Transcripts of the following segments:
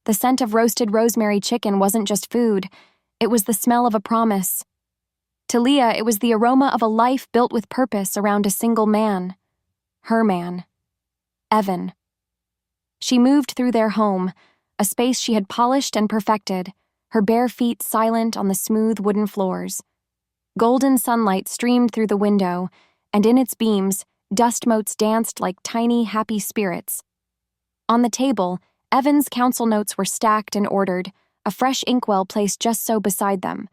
The scent of roasted rosemary chicken wasn't just food, it was the smell of a promise. To Leah, it was the aroma of a life built with purpose around a single man. Her man. Evan. She moved through their home, a space she had polished and perfected, her bare feet silent on the smooth wooden floors. Golden sunlight streamed through the window, and in its beams, dust motes danced like tiny, happy spirits. On the table, Evan's council notes were stacked and ordered, a fresh inkwell placed just so beside them.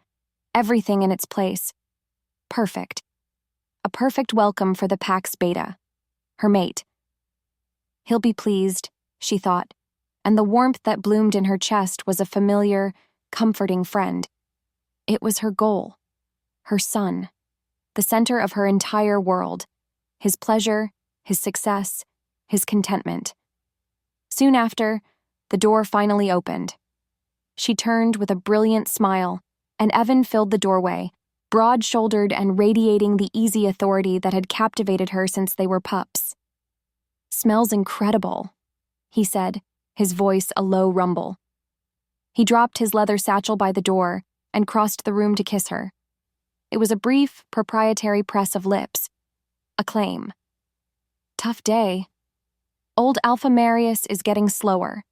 Everything in its place. Perfect. A perfect welcome for the Pax Beta. Her mate. He'll be pleased, she thought, and the warmth that bloomed in her chest was a familiar, comforting friend. It was her goal. Her son. The center of her entire world. His pleasure, his success, his contentment. Soon after, the door finally opened. She turned with a brilliant smile, and Evan filled the doorway, broad-shouldered and radiating the easy authority that had captivated her since they were pups. "Smells incredible," he said, his voice a low rumble. He dropped his leather satchel by the door and crossed the room to kiss her. It was a brief, proprietary press of lips. A claim. Tough day. Old Alpha Marius is getting slower.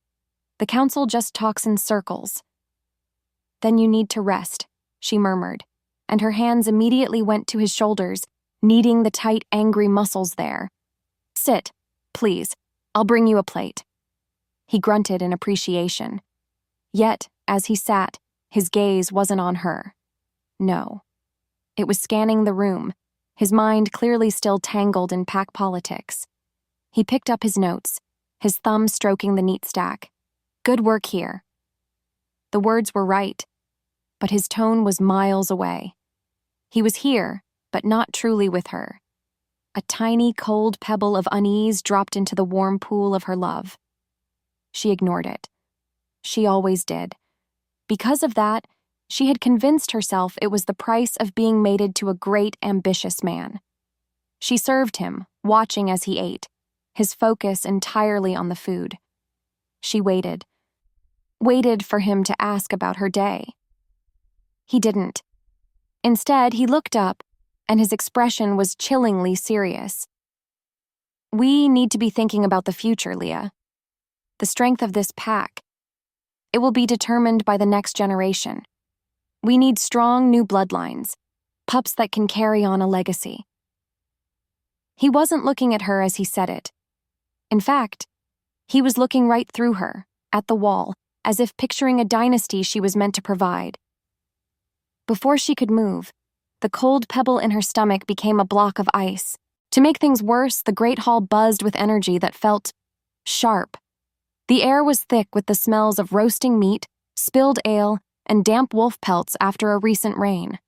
The council just talks in circles. Then you need to rest, she murmured, and her hands immediately went to his shoulders, kneading the tight, angry muscles there. Sit, please. I'll bring you a plate. He grunted in appreciation. Yet, as he sat, his gaze wasn't on her. No. It was scanning the room, his mind clearly still tangled in pack politics. He picked up his notes, his thumb stroking the neat stack. Good work here. The words were right, but his tone was miles away. He was here, but not truly with her. A tiny, cold pebble of unease dropped into the warm pool of her love. She ignored it. She always did. Because of that, she had convinced herself it was the price of being mated to a great, ambitious man. She served him, watching as he ate, his focus entirely on the food. She waited for him to ask about her day. He didn't. Instead, he looked up, and his expression was chillingly serious. We need to be thinking about the future, Leah. The strength of this pack. It will be determined by the next generation. We need strong new bloodlines, pups that can carry on a legacy. He wasn't looking at her as he said it. In fact, he was looking right through her, at the wall, as if picturing a dynasty she was meant to provide. Before she could move, the cold pebble in her stomach became a block of ice. To make things worse, the great hall buzzed with energy that felt sharp. The air was thick with the smells of roasting meat, spilled ale, and damp wolf pelts after a recent rain.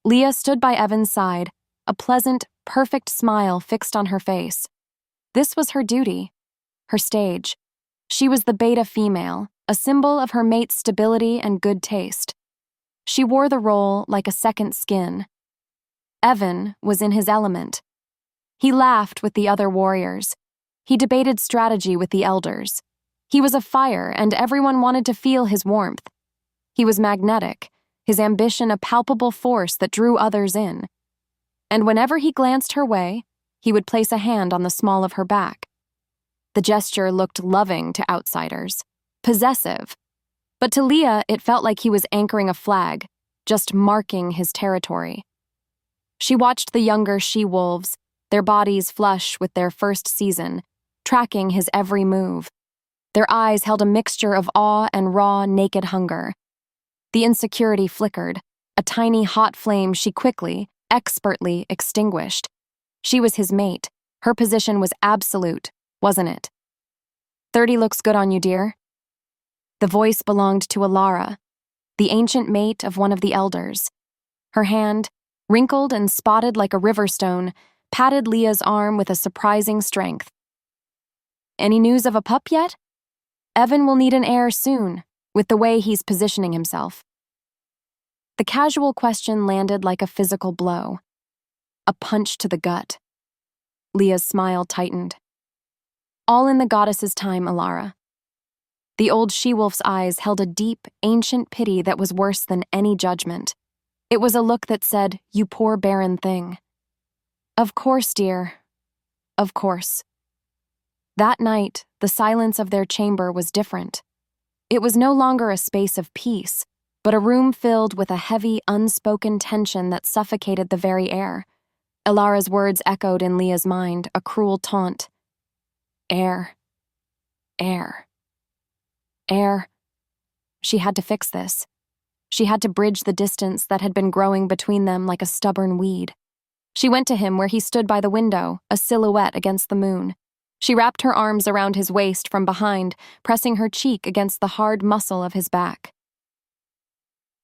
Leah stood by Evan's side, a pleasant, perfect smile fixed on her face. This was her duty, her stage. She was the beta female, a symbol of her mate's stability and good taste. She wore the role like a second skin. Evan was in his element. He laughed with the other warriors. He debated strategy with the elders. He was a fire, and everyone wanted to feel his warmth. He was magnetic, his ambition a palpable force that drew others in. And whenever he glanced her way, he would place a hand on the small of her back. The gesture looked loving to outsiders, possessive. But to Leah, it felt like he was anchoring a flag, just marking his territory. She watched the younger she-wolves, their bodies flush with their first season, tracking his every move. Their eyes held a mixture of awe and raw, naked hunger. The insecurity flickered, a tiny hot flame she quickly, expertly extinguished. She was his mate. Her position was absolute, wasn't it? 30 looks good on you, dear. The voice belonged to Alara, the ancient mate of one of the elders. Her hand, wrinkled and spotted like a river stone, patted Leah's arm with a surprising strength. Any news of a pup yet? Evan will need an heir soon, with the way he's positioning himself. The casual question landed like a physical blow. A punch to the gut. Leah's smile tightened. All in the goddess's time, Alara. The old she-wolf's eyes held a deep, ancient pity that was worse than any judgment. It was a look that said, "You poor barren thing." "Of course, dear. Of course." That night, the silence of their chamber was different. It was no longer a space of peace, but a room filled with a heavy, unspoken tension that suffocated the very air. Elara's words echoed in Leah's mind, a cruel taunt. Air. Air. Air. She had to fix this. She had to bridge the distance that had been growing between them like a stubborn weed. She went to him where he stood by the window, a silhouette against the moon. She wrapped her arms around his waist from behind, pressing her cheek against the hard muscle of his back.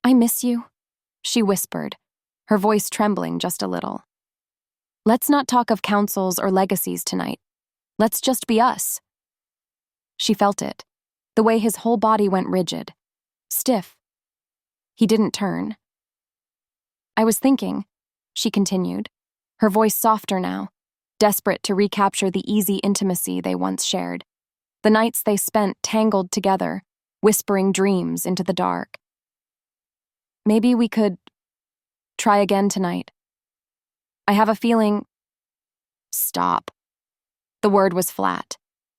"I miss you," she whispered, her voice trembling just a little. "Let's not talk of councils or legacies tonight. Let's just be us." She felt it, the way his whole body went rigid, stiff. He didn't turn. "I was thinking," she continued, her voice softer now, desperate to recapture the easy intimacy they once shared, the nights they spent tangled together, whispering dreams into the dark. "Maybe we could try again tonight. I have a feeling—" "Stop." The word was flat,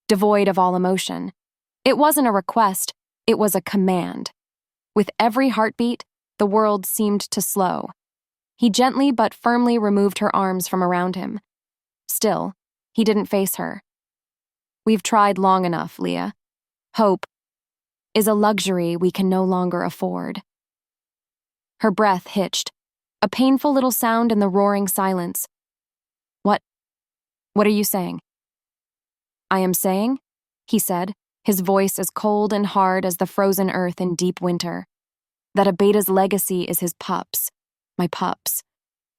devoid of all emotion. It wasn't a request, it was a command. With every heartbeat, the world seemed to slow. He gently but firmly removed her arms from around him. Still, he didn't face her. "We've tried long enough, Leah. Hope is a luxury we can no longer afford." Her breath hitched, a painful little sound in the roaring silence. What are you saying?" "I am saying," he said, his voice as cold and hard as the frozen earth in deep winter, "that Abeta's legacy is his pups, my pups.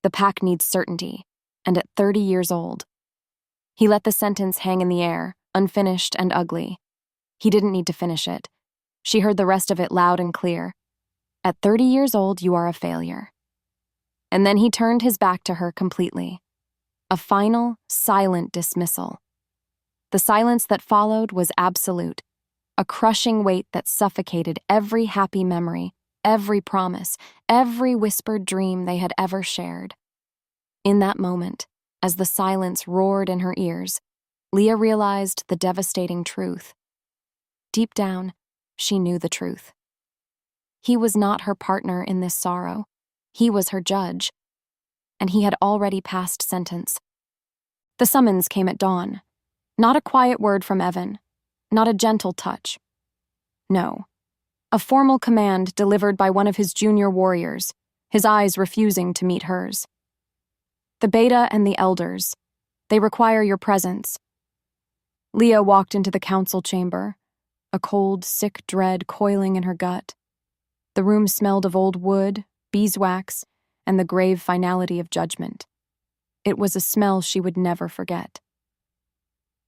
The pack needs certainty, and at 30 years old." He let the sentence hang in the air, unfinished and ugly. He didn't need to finish it. She heard the rest of it loud and clear. "At 30 years old, you are a failure." And then he turned his back to her completely. A final, silent dismissal. The silence that followed was absolute, a crushing weight that suffocated every happy memory, every promise, every whispered dream they had ever shared. In that moment, as the silence roared in her ears, Leah realized the devastating truth. Deep down, she knew the truth. He was not her partner in this sorrow. He was her judge, and he had already passed sentence. The summons came at dawn. Not a quiet word from Evan, not a gentle touch. No, a formal command delivered by one of his junior warriors, his eyes refusing to meet hers. "The Beta and the Elders, they require your presence." Leah walked into the council chamber, a cold, sick dread coiling in her gut. The room smelled of old wood, beeswax, and the grave finality of judgment. It was a smell she would never forget.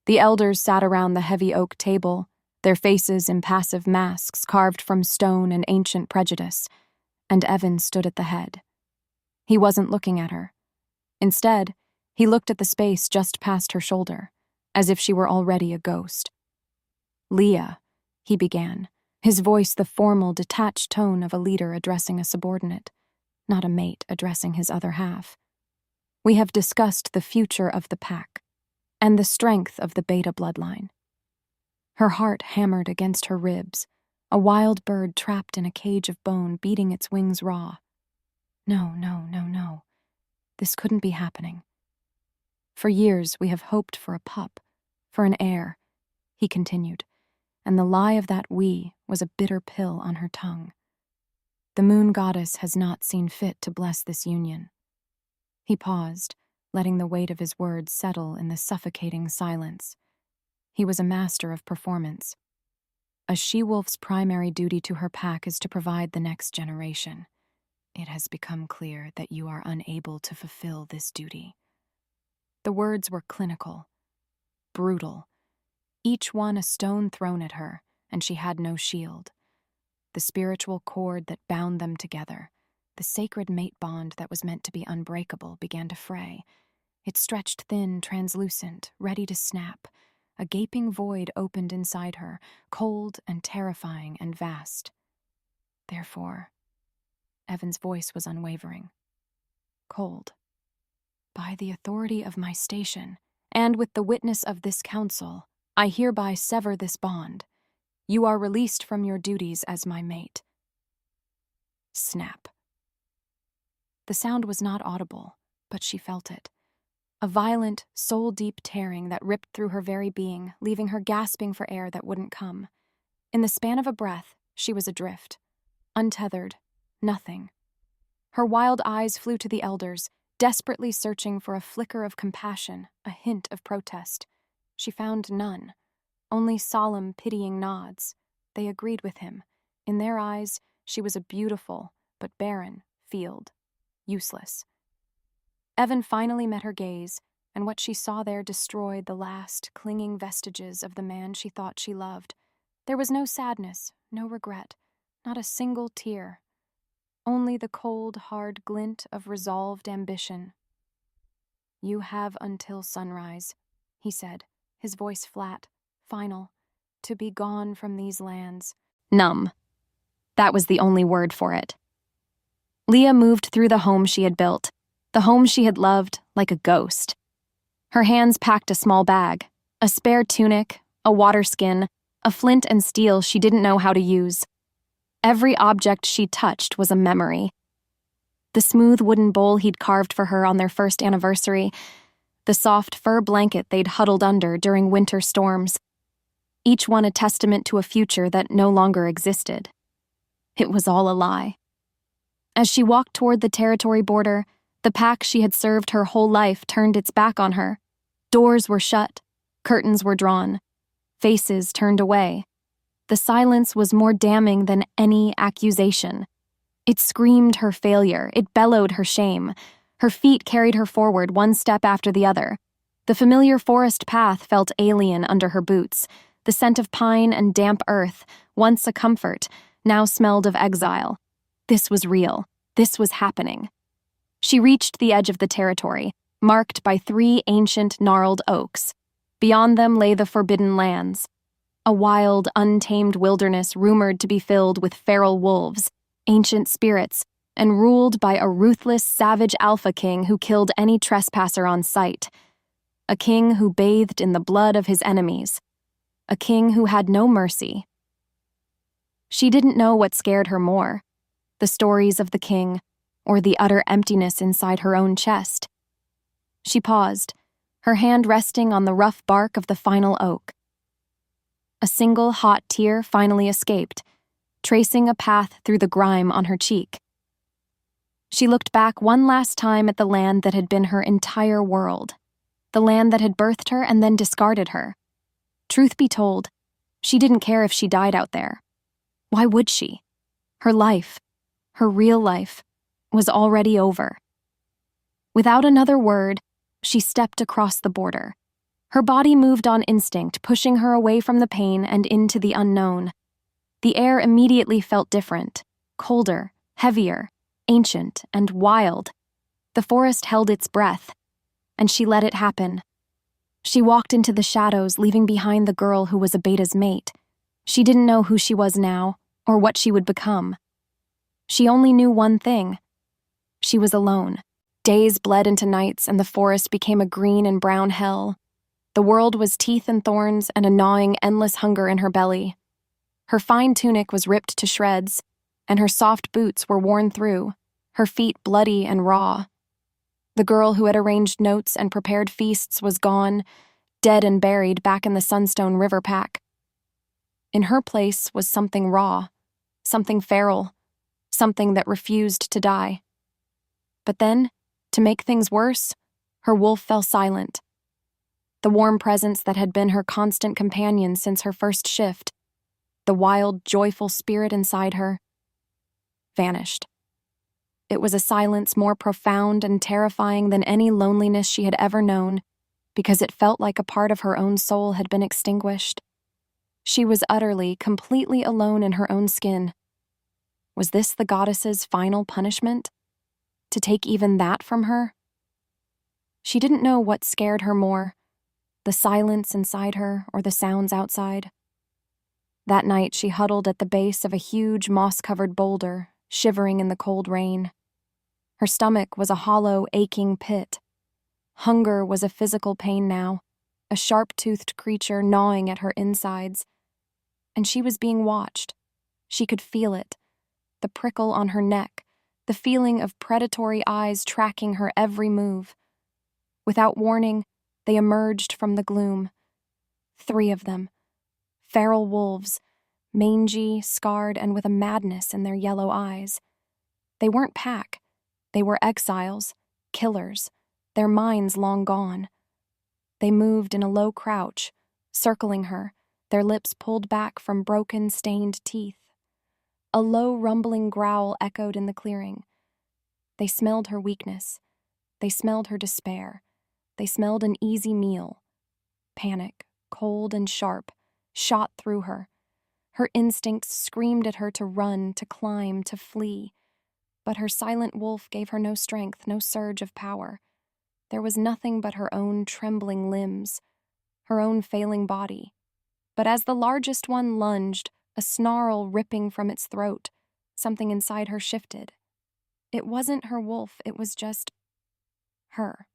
The elders sat around the heavy oak table, their faces impassive masks carved from stone and ancient prejudice, and Evan stood at the head. He wasn't looking at her. Instead, he looked at the space just past her shoulder, as if she were already a ghost. "Leah," he began, his voice the formal, detached tone of a leader addressing a subordinate, not a mate addressing his other half. "We have discussed the future of the pack, and the strength of the Beta bloodline." Her heart hammered against her ribs, a wild bird trapped in a cage of bone beating its wings raw. No. This couldn't be happening. "For years we have hoped for a pup, for an heir," he continued, and the lie of that "we" was a bitter pill on her tongue. "The moon goddess has not seen fit to bless this union." He paused, letting the weight of his words settle in the suffocating silence. He was a master of performance. A she-wolf's primary duty to her pack is to provide the next generation. It has become clear that you are unable to fulfill this duty. The words were clinical, brutal, each one a stone thrown at her, and she had no shield. The spiritual cord that bound them together, the sacred mate bond that was meant to be unbreakable, began to fray. It stretched thin, translucent, ready to snap, A gaping void opened inside her, cold and terrifying and vast. Therefore, Evan's voice was unwavering. Cold. By the authority of my station, and with the witness of this council, I hereby sever this bond. You are released from your duties as my mate. Snap. The sound was not audible, but she felt it. A violent, soul-deep tearing that ripped through her very being, leaving her gasping for air that wouldn't come. In the span of a breath, she was adrift. Untethered. Nothing. Her wild eyes flew to the elders, desperately searching for a flicker of compassion, a hint of protest. She found none. Only solemn, pitying nods. They agreed with him. In their eyes, she was a beautiful, but barren, field. Useless. Evan finally met her gaze, and what she saw there destroyed the last, clinging vestiges of the man she thought she loved. There was no sadness, no regret, not a single tear. Only the cold, hard glint of resolved ambition. You have until sunrise, he said, his voice flat, final, to be gone from these lands. Numb. That was the only word for it. Leah moved through the home she had built, the home she had loved, like a ghost. Her hands packed a small bag, a spare tunic, a water skin, a flint and steel she didn't know how to use. Every object she touched was a memory. The smooth wooden bowl he'd carved for her on their first anniversary, the soft fur blanket they'd huddled under during winter storms, each one a testament to a future that no longer existed. It was all a lie. As she walked toward the territory border, the pack she had served her whole life turned its back on her. Doors were shut, curtains were drawn, faces turned away. The silence was more damning than any accusation. It screamed her failure, it bellowed her shame. Her feet carried her forward one step after the other. The familiar forest path felt alien under her boots. The scent of pine and damp earth, once a comfort, now smelled of exile. This was real. This was happening. She reached the edge of the territory, marked by 3 ancient, gnarled oaks. Beyond them lay the Forbidden Lands, a wild, untamed wilderness rumored to be filled with feral wolves, ancient spirits, and ruled by a ruthless, savage alpha king who killed any trespasser on sight. A king who bathed in the blood of his enemies. A king who had no mercy. She didn't know what scared her more, the stories of the king, or the utter emptiness inside her own chest. She paused, her hand resting on the rough bark of the final oak. A single hot tear finally escaped, tracing a path through the grime on her cheek. She looked back one last time at the land that had been her entire world, the land that had birthed her and then discarded her. Truth be told, she didn't care if she died out there. Why would she? Her life, her real life, was already over. Without another word, she stepped across the border. Her body moved on instinct, pushing her away from the pain and into the unknown. The air immediately felt different, colder, heavier, ancient, and wild. The forest held its breath, and she let it happen. She walked into the shadows, leaving behind the girl who was Abeta's mate. She didn't know who she was now, or what she would become. She only knew one thing. She was alone. Days bled into nights, and the forest became a green and brown hell. The world was teeth and thorns and a gnawing, endless hunger in her belly. Her fine tunic was ripped to shreds, and her soft boots were worn through, her feet bloody and raw. The girl who had arranged notes and prepared feasts was gone, dead and buried back in the Sunstone River pack. In her place was something raw, something feral, something that refused to die. But then, to make things worse, her wolf fell silent. The warm presence that had been her constant companion since her first shift, the wild, joyful spirit inside her, vanished. It was a silence more profound and terrifying than any loneliness she had ever known, because it felt like a part of her own soul had been extinguished. She was utterly, completely alone in her own skin. Was this the goddess's final punishment? To take even that from her? She didn't know what scared her more, the silence inside her or the sounds outside. That night, she huddled at the base of a huge moss-covered boulder, shivering in the cold rain. Her stomach was a hollow, aching pit. Hunger was a physical pain now, a sharp-toothed creature gnawing at her insides. And she was being watched. She could feel it, the prickle on her neck, the feeling of predatory eyes tracking her every move. Without warning, they emerged from the gloom. 3 of them. Feral wolves, mangy, scarred, and with a madness in their yellow eyes. They weren't pack. They were exiles, killers, their minds long gone. They moved in a low crouch, circling her, their lips pulled back from broken, stained teeth. A low, rumbling growl echoed in the clearing. They smelled her weakness. They smelled her despair. They smelled an easy meal. Panic, cold and sharp, shot through her. Her instincts screamed at her to run, to climb, to flee. But her silent wolf gave her no strength, no surge of power. There was nothing but her own trembling limbs, her own failing body. But as the largest one lunged, a snarl ripping from its throat, something inside her shifted. It wasn't her wolf, it was just her.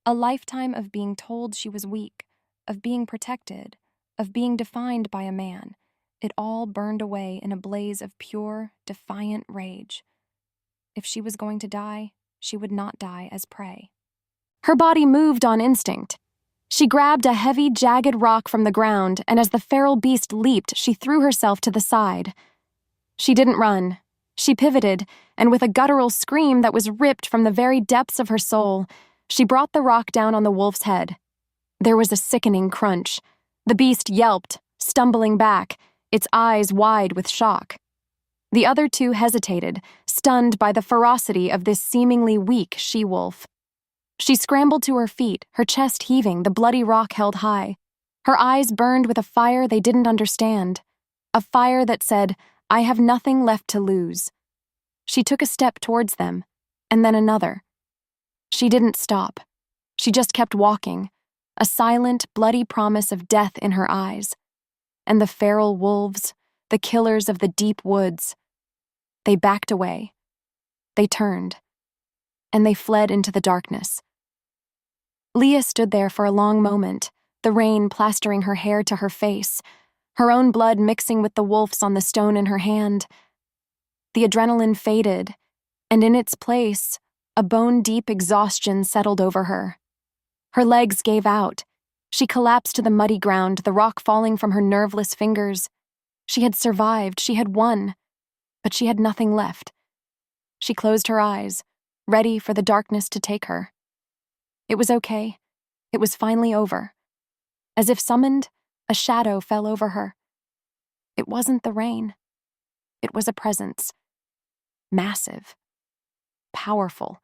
A lifetime of being told she was weak, of being protected, of being defined by a man. It all burned away in a blaze of pure, defiant rage. If she was going to die, she would not die as prey. Her body moved on instinct. She grabbed a heavy, jagged rock from the ground, and as the feral beast leaped, she threw herself to the side. She didn't run. She pivoted, and with a guttural scream that was ripped from the very depths of her soul, she brought the rock down on the wolf's head. There was a sickening crunch. The beast yelped, stumbling back, its eyes wide with shock. The other 2 hesitated, stunned by the ferocity of this seemingly weak she-wolf. She scrambled to her feet, her chest heaving, the bloody rock held high. Her eyes burned with a fire they didn't understand, a fire that said, "I have nothing left to lose." She took a step towards them, and then another. She didn't stop. She just kept walking, a silent, bloody promise of death in her eyes. And the feral wolves, the killers of the deep woods, they backed away. They turned, and they fled into the darkness. Leah stood there for a long moment, the rain plastering her hair to her face, her own blood mixing with the wolf's on the stone in her hand. The adrenaline faded, and in its place, a bone-deep exhaustion settled over her. Her legs gave out. She collapsed to the muddy ground, the rock falling from her nerveless fingers. She had survived, she had won, but she had nothing left. She closed her eyes, ready for the darkness to take her. It was okay. It was finally over. As if summoned, a shadow fell over her. It wasn't the rain. It was a presence. Massive. Powerful.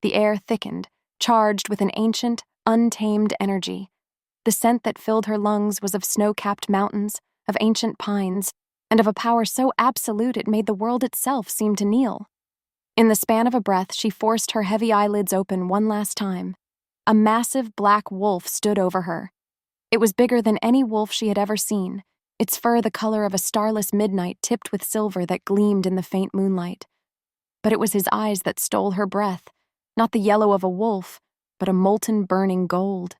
The air thickened, charged with an ancient, untamed energy. The scent that filled her lungs was of snow-capped mountains, of ancient pines, and of a power so absolute it made the world itself seem to kneel. In the span of a breath, she forced her heavy eyelids open one last time. A massive black wolf stood over her. It was bigger than any wolf she had ever seen, its fur the color of a starless midnight tipped with silver that gleamed in the faint moonlight. But it was his eyes that stole her breath, not the yellow of a wolf, but a molten burning gold.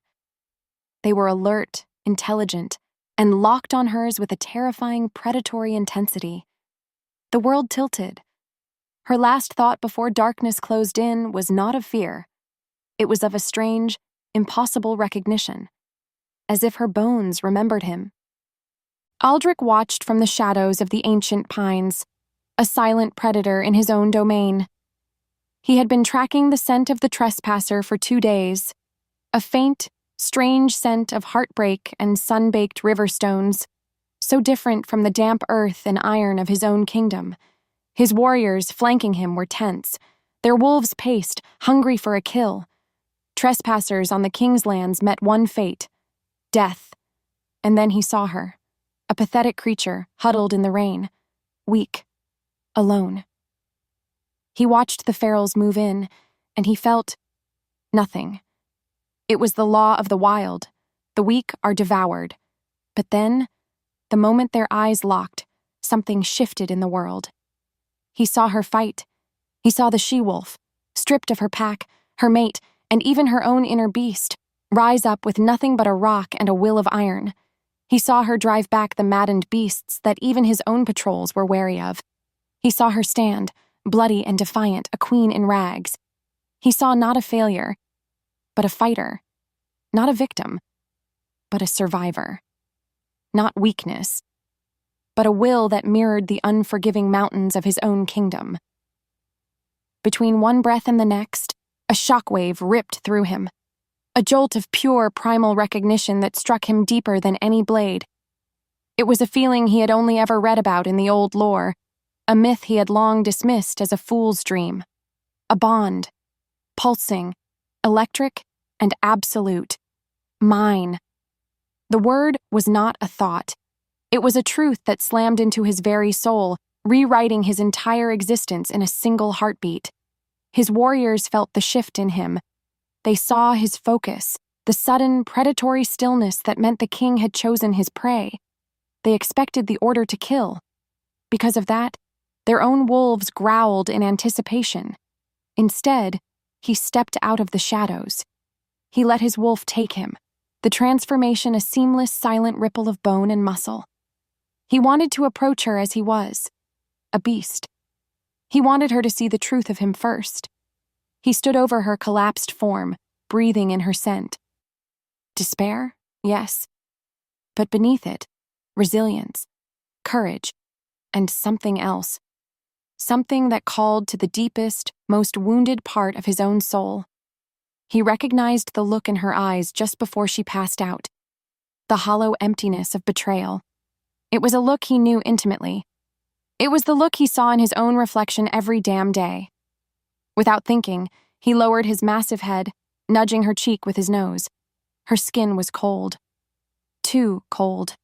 They were alert, intelligent, and locked on hers with a terrifying, predatory intensity. The world tilted. Her last thought before darkness closed in was not of fear. It was of a strange, impossible recognition, as if her bones remembered him. Aldrich watched from the shadows of the ancient pines, a silent predator in his own domain. He had been tracking the scent of the trespasser for 2 days, a faint, strange scent of heartbreak and sun-baked river stones, so different from the damp earth and iron of his own kingdom. His warriors flanking him were tense, their wolves paced, hungry for a kill. Trespassers on the king's lands met one fate, death. And then he saw her, a pathetic creature huddled in the rain, weak, alone. He watched the ferals move in, and he felt nothing. It was the law of the wild, The weak are devoured. But then, the moment their eyes locked, something shifted in the world. He saw her fight. He saw the she-wolf, stripped of her pack, her mate, and even her own inner beast, rise up with nothing but a rock and a will of iron. He saw her drive back the maddened beasts that even his own patrols were wary of. He saw her stand, bloody and defiant, a queen in rags. He saw not a failure, but a fighter. Not a victim, but a survivor. Not weakness, but a will that mirrored the unforgiving mountains of his own kingdom. Between one breath and the next, a shockwave ripped through him. A jolt of pure primal recognition that struck him deeper than any blade. It was a feeling he had only ever read about in the old lore, a myth he had long dismissed as a fool's dream. A bond, pulsing, electric, and absolute. Mine. The word was not a thought. It was a truth that slammed into his very soul, rewriting his entire existence in a single heartbeat. His warriors felt the shift in him. They saw his focus, the sudden, predatory stillness that meant the king had chosen his prey. They expected the order to kill. Because of that, their own wolves growled in anticipation. Instead, he stepped out of the shadows. He let his wolf take him, the transformation a seamless, silent ripple of bone and muscle. He wanted to approach her as he was, a beast. He wanted her to see the truth of him first. He stood over her collapsed form, breathing in her scent. Despair? Yes. But beneath it, resilience, courage, and something else. Something that called to the deepest, most wounded part of his own soul. He recognized the look in her eyes just before she passed out. The hollow emptiness of betrayal. It was a look he knew intimately. It was the look he saw in his own reflection every damn day. Without thinking, he lowered his massive head, nudging her cheek with his nose. Her skin was cold. Too cold.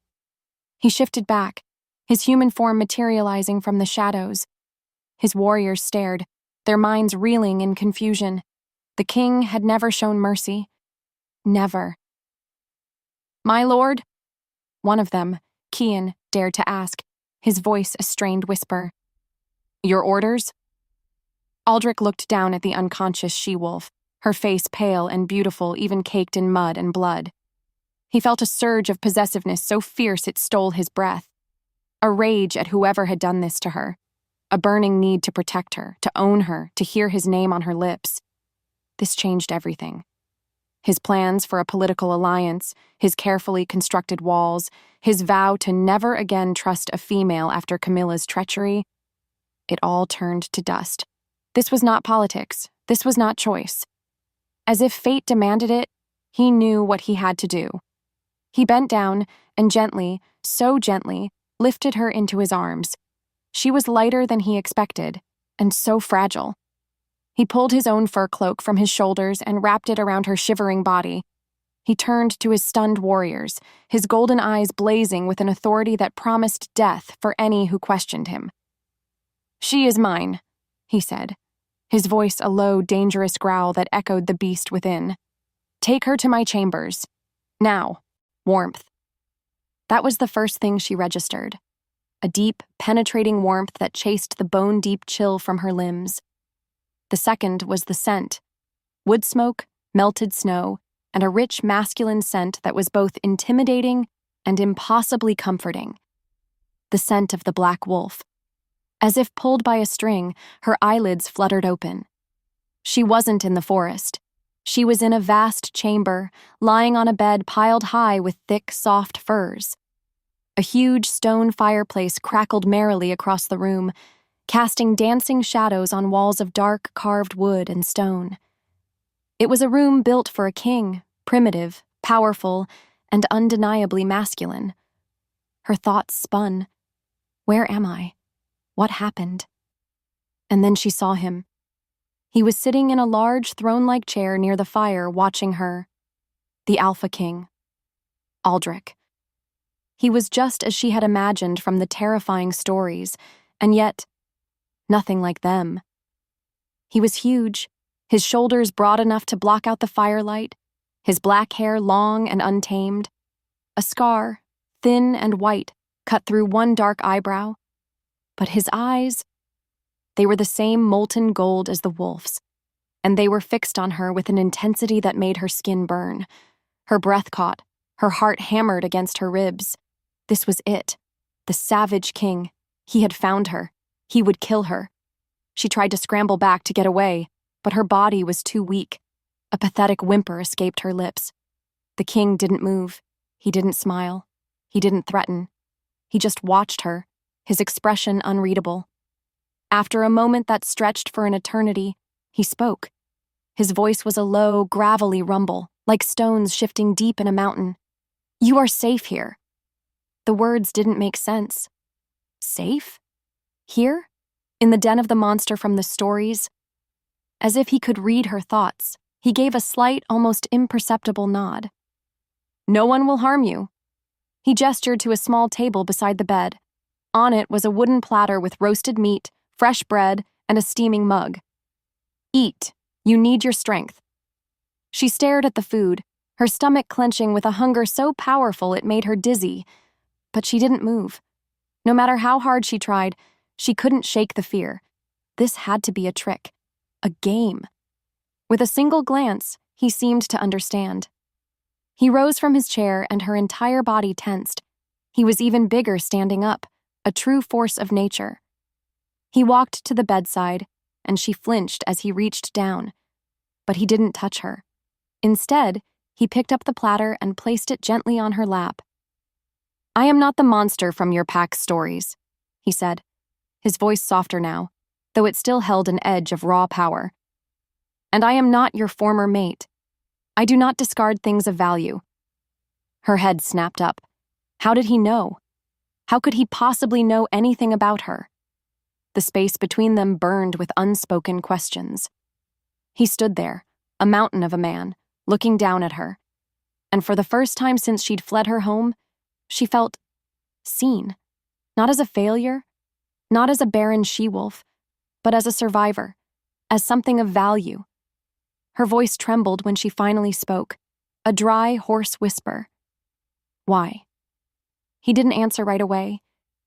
He shifted back, his human form materializing from the shadows. His warriors stared, their minds reeling in confusion. The king had never shown mercy. Never. "My lord?" One of them, Kian, dared to ask, his voice a strained whisper. "Your orders?" Aldrich looked down at the unconscious she-wolf, her face pale and beautiful, even caked in mud and blood. He felt a surge of possessiveness so fierce it stole his breath. A rage at whoever had done this to her. A burning need to protect her, to own her, to hear his name on her lips. This changed everything. His plans for a political alliance, his carefully constructed walls, his vow to never again trust a female after Camilla's treachery, it all turned to dust. This was not politics. This was not choice. As if fate demanded it, he knew what he had to do. He bent down and gently, so gently, lifted her into his arms. She was lighter than he expected, and so fragile. He pulled his own fur cloak from his shoulders and wrapped it around her shivering body. He turned to his stunned warriors, his golden eyes blazing with an authority that promised death for any who questioned him. "She is mine," he said, his voice a low, dangerous growl that echoed the beast within. "Take her to my chambers. Now, warmth." That was the first thing she registered. A deep, penetrating warmth that chased the bone-deep chill from her limbs. The second was the scent. Wood smoke, melted snow, and a rich masculine scent that was both intimidating and impossibly comforting. The scent of the black wolf. As if pulled by a string, her eyelids fluttered open. She wasn't in the forest. She was in a vast chamber, lying on a bed piled high with thick, soft furs. A huge stone fireplace crackled merrily across the room, casting dancing shadows on walls of dark, carved wood and stone. It was a room built for a king, primitive, powerful, and undeniably masculine. Her thoughts spun. Where am I? What happened? And then she saw him. He was sitting in a large throne-like chair near the fire, watching her. The Alpha King. Aldrich. He was just as she had imagined from the terrifying stories, and yet, nothing like them. He was huge, his shoulders broad enough to block out the firelight, his black hair long and untamed, a scar, thin and white, cut through one dark eyebrow. But his eyes, they were the same molten gold as the wolf's, and they were fixed on her with an intensity that made her skin burn. Her breath caught, her heart hammered against her ribs. This was it, the savage king. He had found her. He would kill her. She tried to scramble back to get away, but her body was too weak. A pathetic whimper escaped her lips. The king didn't move. He didn't smile. He didn't threaten. He just watched her, his expression unreadable. After a moment that stretched for an eternity, he spoke. His voice was a low, gravelly rumble, like stones shifting deep in a mountain. "You are safe here." The words didn't make sense. Safe? Here? In the den of the monster from the stories? As if he could read her thoughts, he gave a slight, almost imperceptible nod. "No one will harm you." He gestured to a small table beside the bed. On it was a wooden platter with roasted meat, fresh bread, and a steaming mug. "Eat. You need your strength." She stared at the food, her stomach clenching with a hunger so powerful it made her dizzy. But she didn't move. No matter how hard she tried, she couldn't shake the fear. This had to be a trick. A game. With a single glance, he seemed to understand. He rose from his chair and her entire body tensed. He was even bigger standing up, a true force of nature. He walked to the bedside, and she flinched as he reached down. But he didn't touch her. Instead, he picked up the platter and placed it gently on her lap. "I am not the monster from your pack's stories," he said, his voice softer now, though it still held an edge of raw power. "And I am not your former mate. I do not discard things of value." Her head snapped up. How did he know? How could he possibly know anything about her? The space between them burned with unspoken questions. He stood there, a mountain of a man, looking down at her. And for the first time since she'd fled her home, she felt seen. Not as a failure, not as a barren she-wolf, but as a survivor, as something of value. Her voice trembled when she finally spoke, a dry, hoarse whisper. "Why?" He didn't answer right away.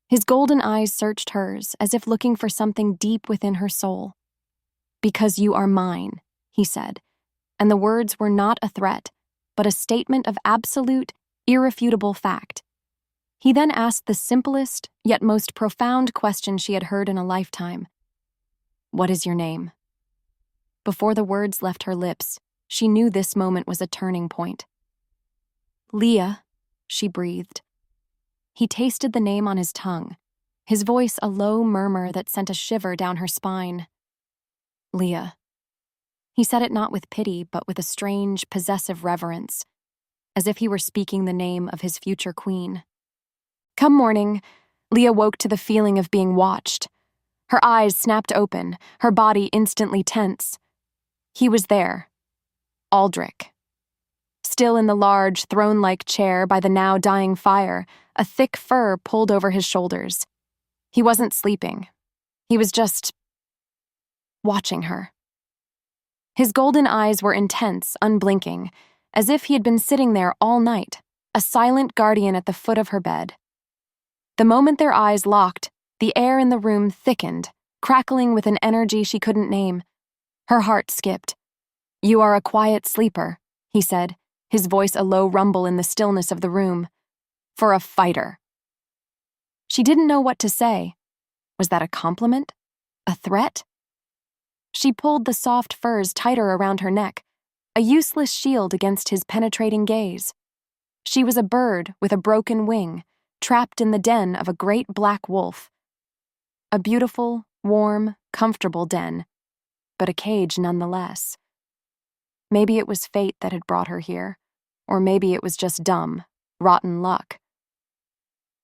His golden eyes searched hers, as if looking for something deep within her soul. "Because you are mine," he said, and the words were not a threat, but a statement of absolute, irrefutable fact. He then asked the simplest, yet most profound question she had heard in a lifetime. "What is your name?" Before the words left her lips, she knew this moment was a turning point. "Leah," she breathed. He tasted the name on his tongue, his voice a low murmur that sent a shiver down her spine. "Leah." He said it not with pity, but with a strange, possessive reverence, as if he were speaking the name of his future queen. Come morning, Leah woke to the feeling of being watched. Her eyes snapped open, her body instantly tense. He was there. Aldrich. Still in the large, throne-like chair by the now dying fire, a thick fur pulled over his shoulders. He wasn't sleeping. He was just watching her. His golden eyes were intense, unblinking, as if he had been sitting there all night, a silent guardian at the foot of her bed. The moment their eyes locked, the air in the room thickened, crackling with an energy she couldn't name. Her heart skipped. "You are a quiet sleeper," he said, his voice a low rumble in the stillness of the room. "For a fighter." She didn't know what to say. Was that a compliment? A threat? She pulled the soft furs tighter around her neck, a useless shield against his penetrating gaze. She was a bird with a broken wing, trapped in the den of a great black wolf. A beautiful, warm, comfortable den, but a cage nonetheless. Maybe it was fate that had brought her here, or maybe it was just dumb, rotten luck.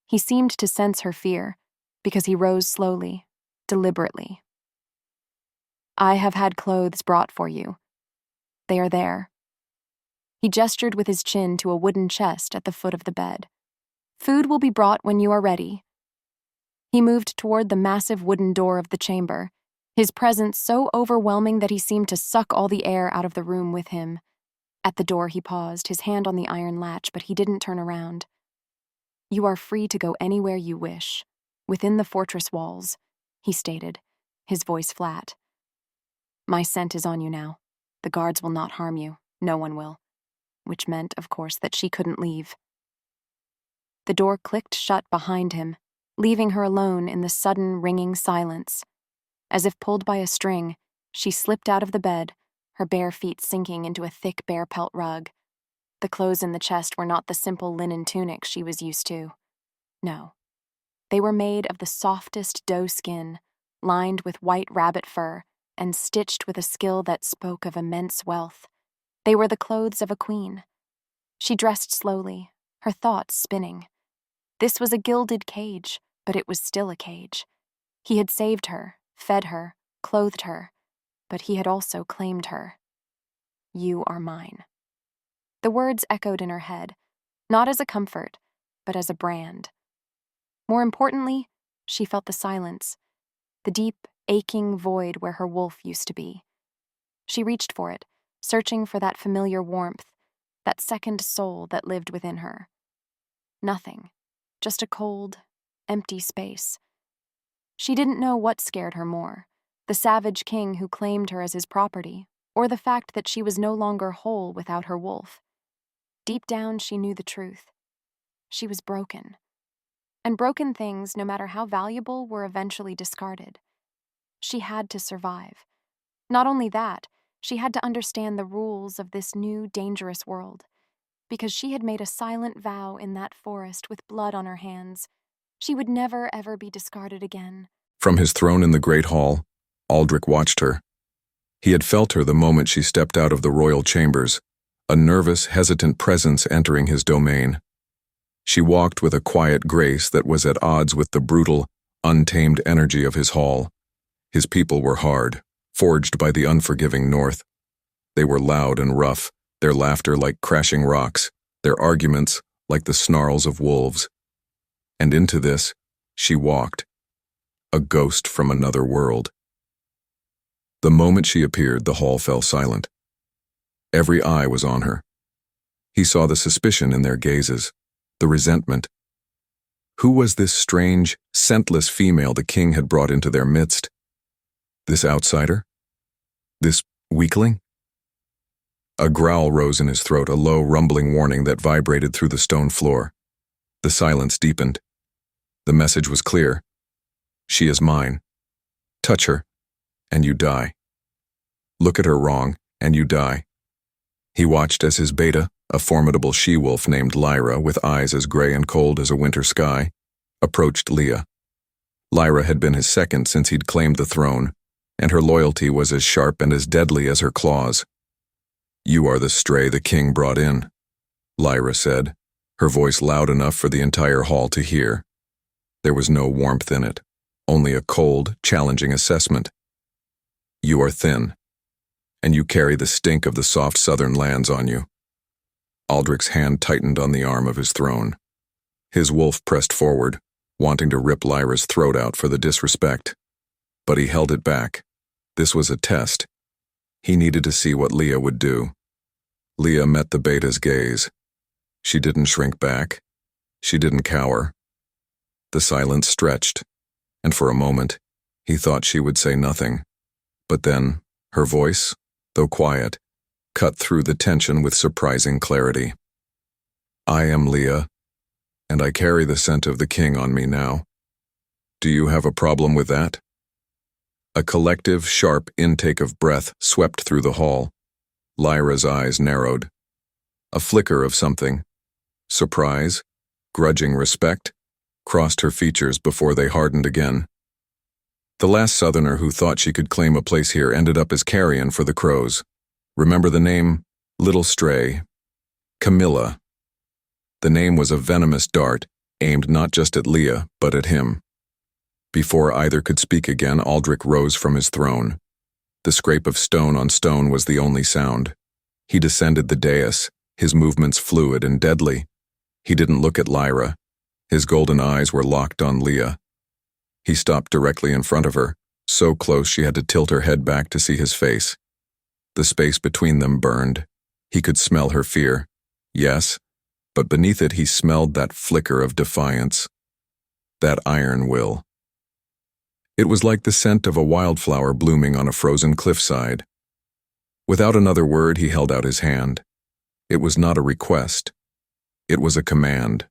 He seemed to sense her fear, because he rose slowly, deliberately. "I have had clothes brought for you. They are there." He gestured with his chin to a wooden chest at the foot of the bed. "Food will be brought when you are ready." He moved toward the massive wooden door of the chamber, his presence so overwhelming that he seemed to suck all the air out of the room with him. At the door he paused, his hand on the iron latch, but he didn't turn around. "You are free to go anywhere you wish, within the fortress walls," he stated, his voice flat. "My scent is on you now. The guards will not harm you. No one will." Which meant, of course, that she couldn't leave. The door clicked shut behind him, leaving her alone in the sudden ringing silence. As if pulled by a string, she slipped out of the bed, her bare feet sinking into a thick bear pelt rug. The clothes in the chest were not the simple linen tunics she was used to. No. They were made of the softest doe skin, lined with white rabbit fur, and stitched with a skill that spoke of immense wealth. They were the clothes of a queen. She dressed slowly, her thoughts spinning. This was a gilded cage, but it was still a cage. He had saved her, fed her, clothed her, but he had also claimed her. "You are mine." The words echoed in her head, not as a comfort, but as a brand. More importantly, she felt the silence, the deep, aching void where her wolf used to be. She reached for it, searching for that familiar warmth, that second soul that lived within her. Nothing, just a cold, empty space. She didn't know what scared her more, the savage king who claimed her as his property, or the fact that she was no longer whole without her wolf. Deep down, she knew the truth. She was broken. And broken things, no matter how valuable, were eventually discarded. She had to survive. Not only that, she had to understand the rules of this new, dangerous world. Because she had made a silent vow in that forest with blood on her hands. She would never, ever be discarded again. From his throne in the Great Hall, Aldrich watched her. He had felt her the moment she stepped out of the royal chambers, a nervous, hesitant presence entering his domain. She walked with a quiet grace that was at odds with the brutal, untamed energy of his hall. His people were hard, forged by the unforgiving North. They were loud and rough, their laughter like crashing rocks, their arguments like the snarls of wolves. And into this, she walked, a ghost from another world. The moment she appeared, the hall fell silent. Every eye was on her. He saw the suspicion in their gazes, the resentment. Who was this strange, scentless female the king had brought into their midst? This outsider? This weakling? A growl rose in his throat, a low, rumbling warning that vibrated through the stone floor. The silence deepened. The message was clear. She is mine. Touch her, and you die. Look at her wrong, and you die. He watched as his beta, a formidable she-wolf named Lyra, with eyes as gray and cold as a winter sky, approached Leah. Lyra had been his second since he'd claimed the throne, and her loyalty was as sharp and as deadly as her claws. "You are the stray the king brought in," Lyra said, her voice loud enough for the entire hall to hear. There was no warmth in it, only a cold, challenging assessment. "You are thin, and you carry the stink of the soft southern lands on you." Aldrich's hand tightened on the arm of his throne. His wolf pressed forward, wanting to rip Lyra's throat out for the disrespect. But he held it back. This was a test. He needed to see what Leah would do. Leah met the beta's gaze. She didn't shrink back. She didn't cower. The silence stretched, and for a moment, he thought she would say nothing. But then, her voice, though quiet, cut through the tension with surprising clarity. "I am Leah, and I carry the scent of the king on me now. Do you have a problem with that?" A collective, sharp intake of breath swept through the hall. Lyra's eyes narrowed. A flicker of something, surprise, grudging respect, crossed her features before they hardened again. The last southerner who thought she could claim a place here ended up as carrion for the crows. Remember the name? Little Stray. Camilla. The name was a venomous dart, aimed not just at Leah, but at him. Before either could speak again, Aldrich rose from his throne. The scrape of stone on stone was the only sound. He descended the dais, his movements fluid and deadly. He didn't look at Lyra. His golden eyes were locked on Leah. He stopped directly in front of her, so close she had to tilt her head back to see his face. The space between them burned. He could smell her fear, yes, but beneath it he smelled that flicker of defiance, that iron will. It was like the scent of a wildflower blooming on a frozen cliffside. Without another word, he held out his hand. It was not a request. It was a command.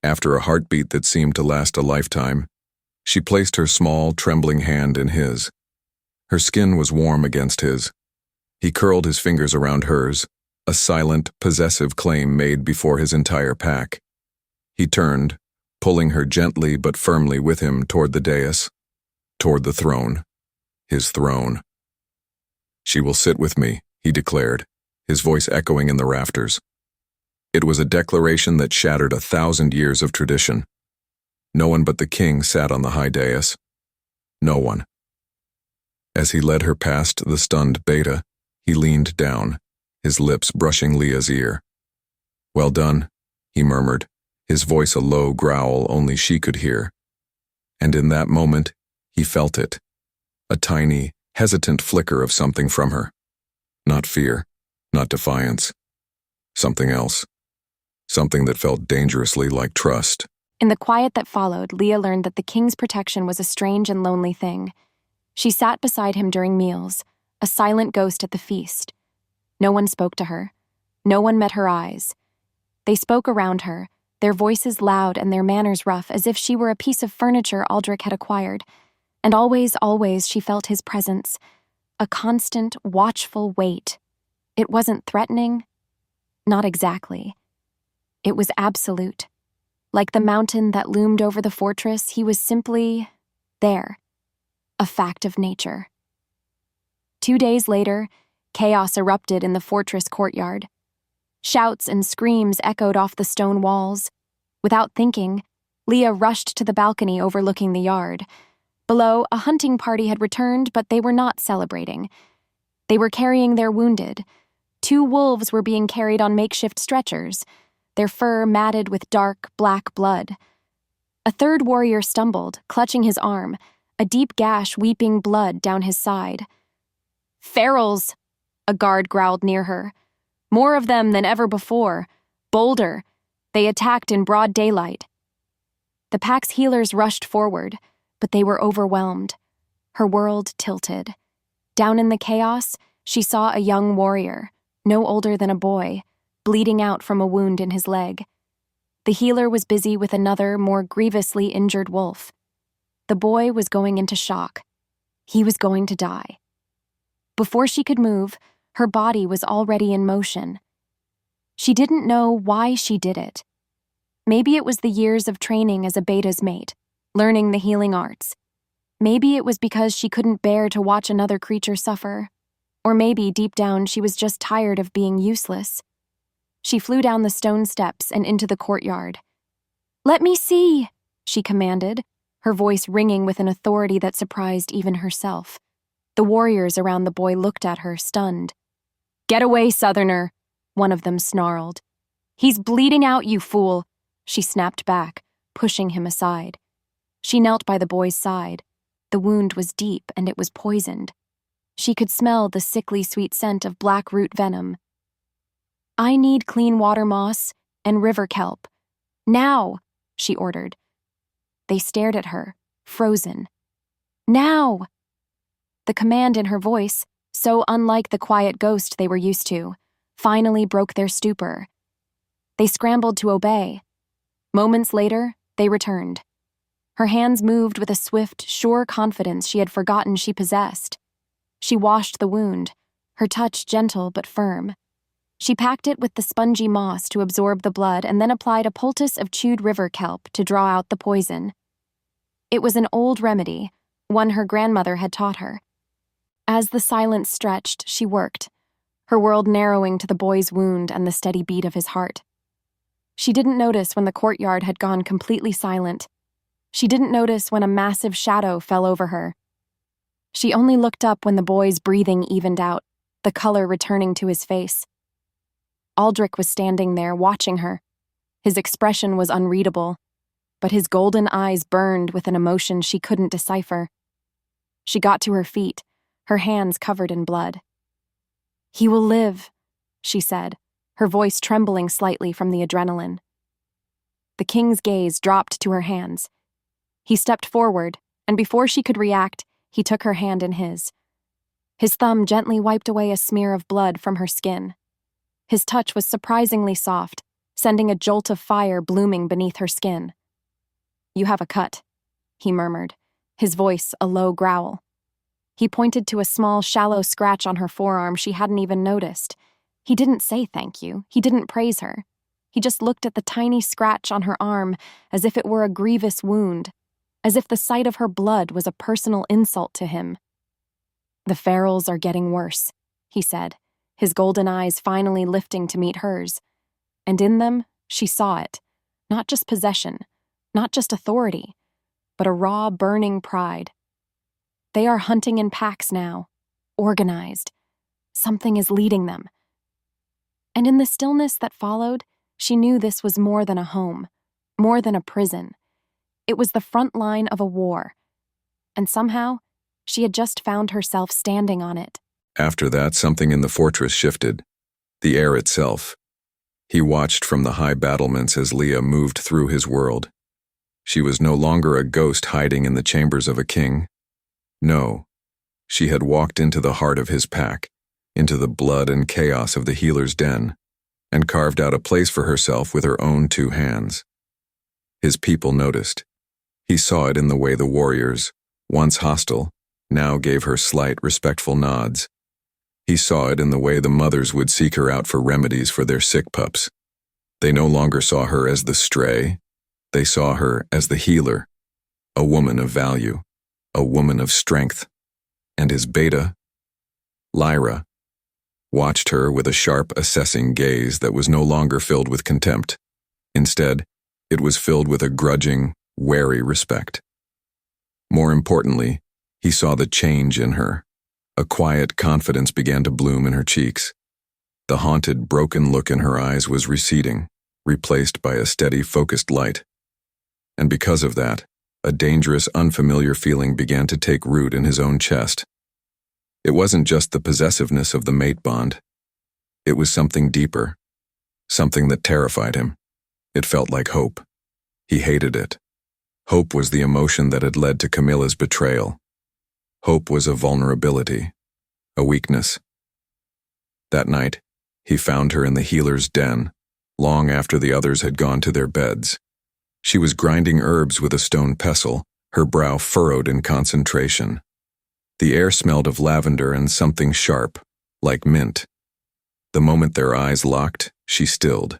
After a heartbeat that seemed to last a lifetime, she placed her small, trembling hand in his. Her skin was warm against his. He curled his fingers around hers, a silent, possessive claim made before his entire pack. He turned, pulling her gently but firmly with him toward the dais, toward the throne, his throne. "She will sit with me," he declared, his voice echoing in the rafters. It was a declaration that shattered 1,000 years of tradition. No one but the king sat on the high dais. No one. As he led her past the stunned Beta, he leaned down, his lips brushing Leah's ear. "Well done," he murmured, his voice a low growl only she could hear. And in that moment, he felt it, a tiny, hesitant flicker of something from her. Not fear, not defiance. Something else. Something that felt dangerously like trust. In the quiet that followed, Leah learned that the king's protection was a strange and lonely thing. She sat beside him during meals, a silent ghost at the feast. No one spoke to her. No one met her eyes. They spoke around her, their voices loud and their manners rough, as if she were a piece of furniture Aldrich had acquired. And always, always she felt his presence, a constant, watchful weight. It wasn't threatening. Not exactly. It was absolute. Like the mountain that loomed over the fortress, he was simply there, a fact of nature. 2 days later, chaos erupted in the fortress courtyard. Shouts and screams echoed off the stone walls. Without thinking, Leah rushed to the balcony overlooking the yard. Below, a hunting party had returned, but they were not celebrating. They were carrying their wounded. 2 wolves were being carried on makeshift stretchers, their fur matted with dark, black blood. A 3rd warrior stumbled, clutching his arm, a deep gash weeping blood down his side. "Ferals!" a guard growled near her. More of them than ever before. Bolder. They attacked in broad daylight. The pack's healers rushed forward, but they were overwhelmed. Her world tilted. Down in the chaos, she saw a young warrior, no older than a boy, bleeding out from a wound in his leg. The healer was busy with another, more grievously injured wolf. The boy was going into shock. He was going to die. Before she could move, her body was already in motion. She didn't know why she did it. Maybe it was the years of training as a beta's mate, learning the healing arts. Maybe it was because she couldn't bear to watch another creature suffer. Or maybe, deep down, she was just tired of being useless. She flew down the stone steps and into the courtyard. "Let me see," she commanded, her voice ringing with an authority that surprised even herself. The warriors around the boy looked at her, stunned. "Get away, Southerner," one of them snarled. "He's bleeding out, you fool," she snapped back, pushing him aside. She knelt by the boy's side. The wound was deep and it was poisoned. She could smell the sickly sweet scent of black root venom. "I need clean water moss and river kelp. Now," she ordered. They stared at her, frozen. "Now!" The command in her voice, so unlike the quiet ghost they were used to, finally broke their stupor. They scrambled to obey. Moments later, they returned. Her hands moved with a swift, sure confidence she had forgotten she possessed. She washed the wound, her touch gentle but firm. She packed it with the spongy moss to absorb the blood and then applied a poultice of chewed river kelp to draw out the poison. It was an old remedy, one her grandmother had taught her. As the silence stretched, she worked, her world narrowing to the boy's wound and the steady beat of his heart. She didn't notice when the courtyard had gone completely silent. She didn't notice when a massive shadow fell over her. She only looked up when the boy's breathing evened out, the color returning to his face. Aldrich was standing there, watching her. His expression was unreadable, but his golden eyes burned with an emotion she couldn't decipher. She got to her feet, her hands covered in blood. "He will live," she said, her voice trembling slightly from the adrenaline. The king's gaze dropped to her hands. He stepped forward, and before she could react, he took her hand in his. His thumb gently wiped away a smear of blood from her skin. His touch was surprisingly soft, sending a jolt of fire blooming beneath her skin. "You have a cut," he murmured, his voice a low growl. He pointed to a small, shallow scratch on her forearm she hadn't even noticed. He didn't say thank you. He didn't praise her. He just looked at the tiny scratch on her arm as if it were a grievous wound, as if the sight of her blood was a personal insult to him. "The ferals are getting worse," he said, his golden eyes finally lifting to meet hers. And in them, she saw it. Not just possession, not just authority, but a raw, burning pride. They are hunting in packs now, organized. Something is leading them. And in the stillness that followed, she knew this was more than a home, more than a prison. It was the front line of a war. And somehow, she had just found herself standing on it. After that, something in the fortress shifted. The air itself. He watched from the high battlements as Leah moved through his world. She was no longer a ghost hiding in the chambers of a king. No, she had walked into the heart of his pack, into the blood and chaos of the healer's den, and carved out a place for herself with her own 2 hands. His people noticed. He saw it in the way the warriors, once hostile, now gave her slight, respectful nods. He saw it in the way the mothers would seek her out for remedies for their sick pups. They no longer saw her as the stray. They saw her as the healer, a woman of value, a woman of strength. And his beta, Lyra, watched her with a sharp, assessing gaze that was no longer filled with contempt. Instead, it was filled with a grudging, wary respect. More importantly, he saw the change in her. A quiet confidence began to bloom in her cheeks. The haunted, broken look in her eyes was receding, replaced by a steady, focused light. And because of that, a dangerous, unfamiliar feeling began to take root in his own chest. It wasn't just the possessiveness of the mate bond. It was something deeper, something that terrified him. It felt like hope. He hated it. Hope was the emotion that had led to Camilla's betrayal. Hope was a vulnerability, a weakness. That night, he found her in the healer's den, long after the others had gone to their beds. She was grinding herbs with a stone pestle, her brow furrowed in concentration. The air smelled of lavender and something sharp, like mint. The moment their eyes locked, she stilled.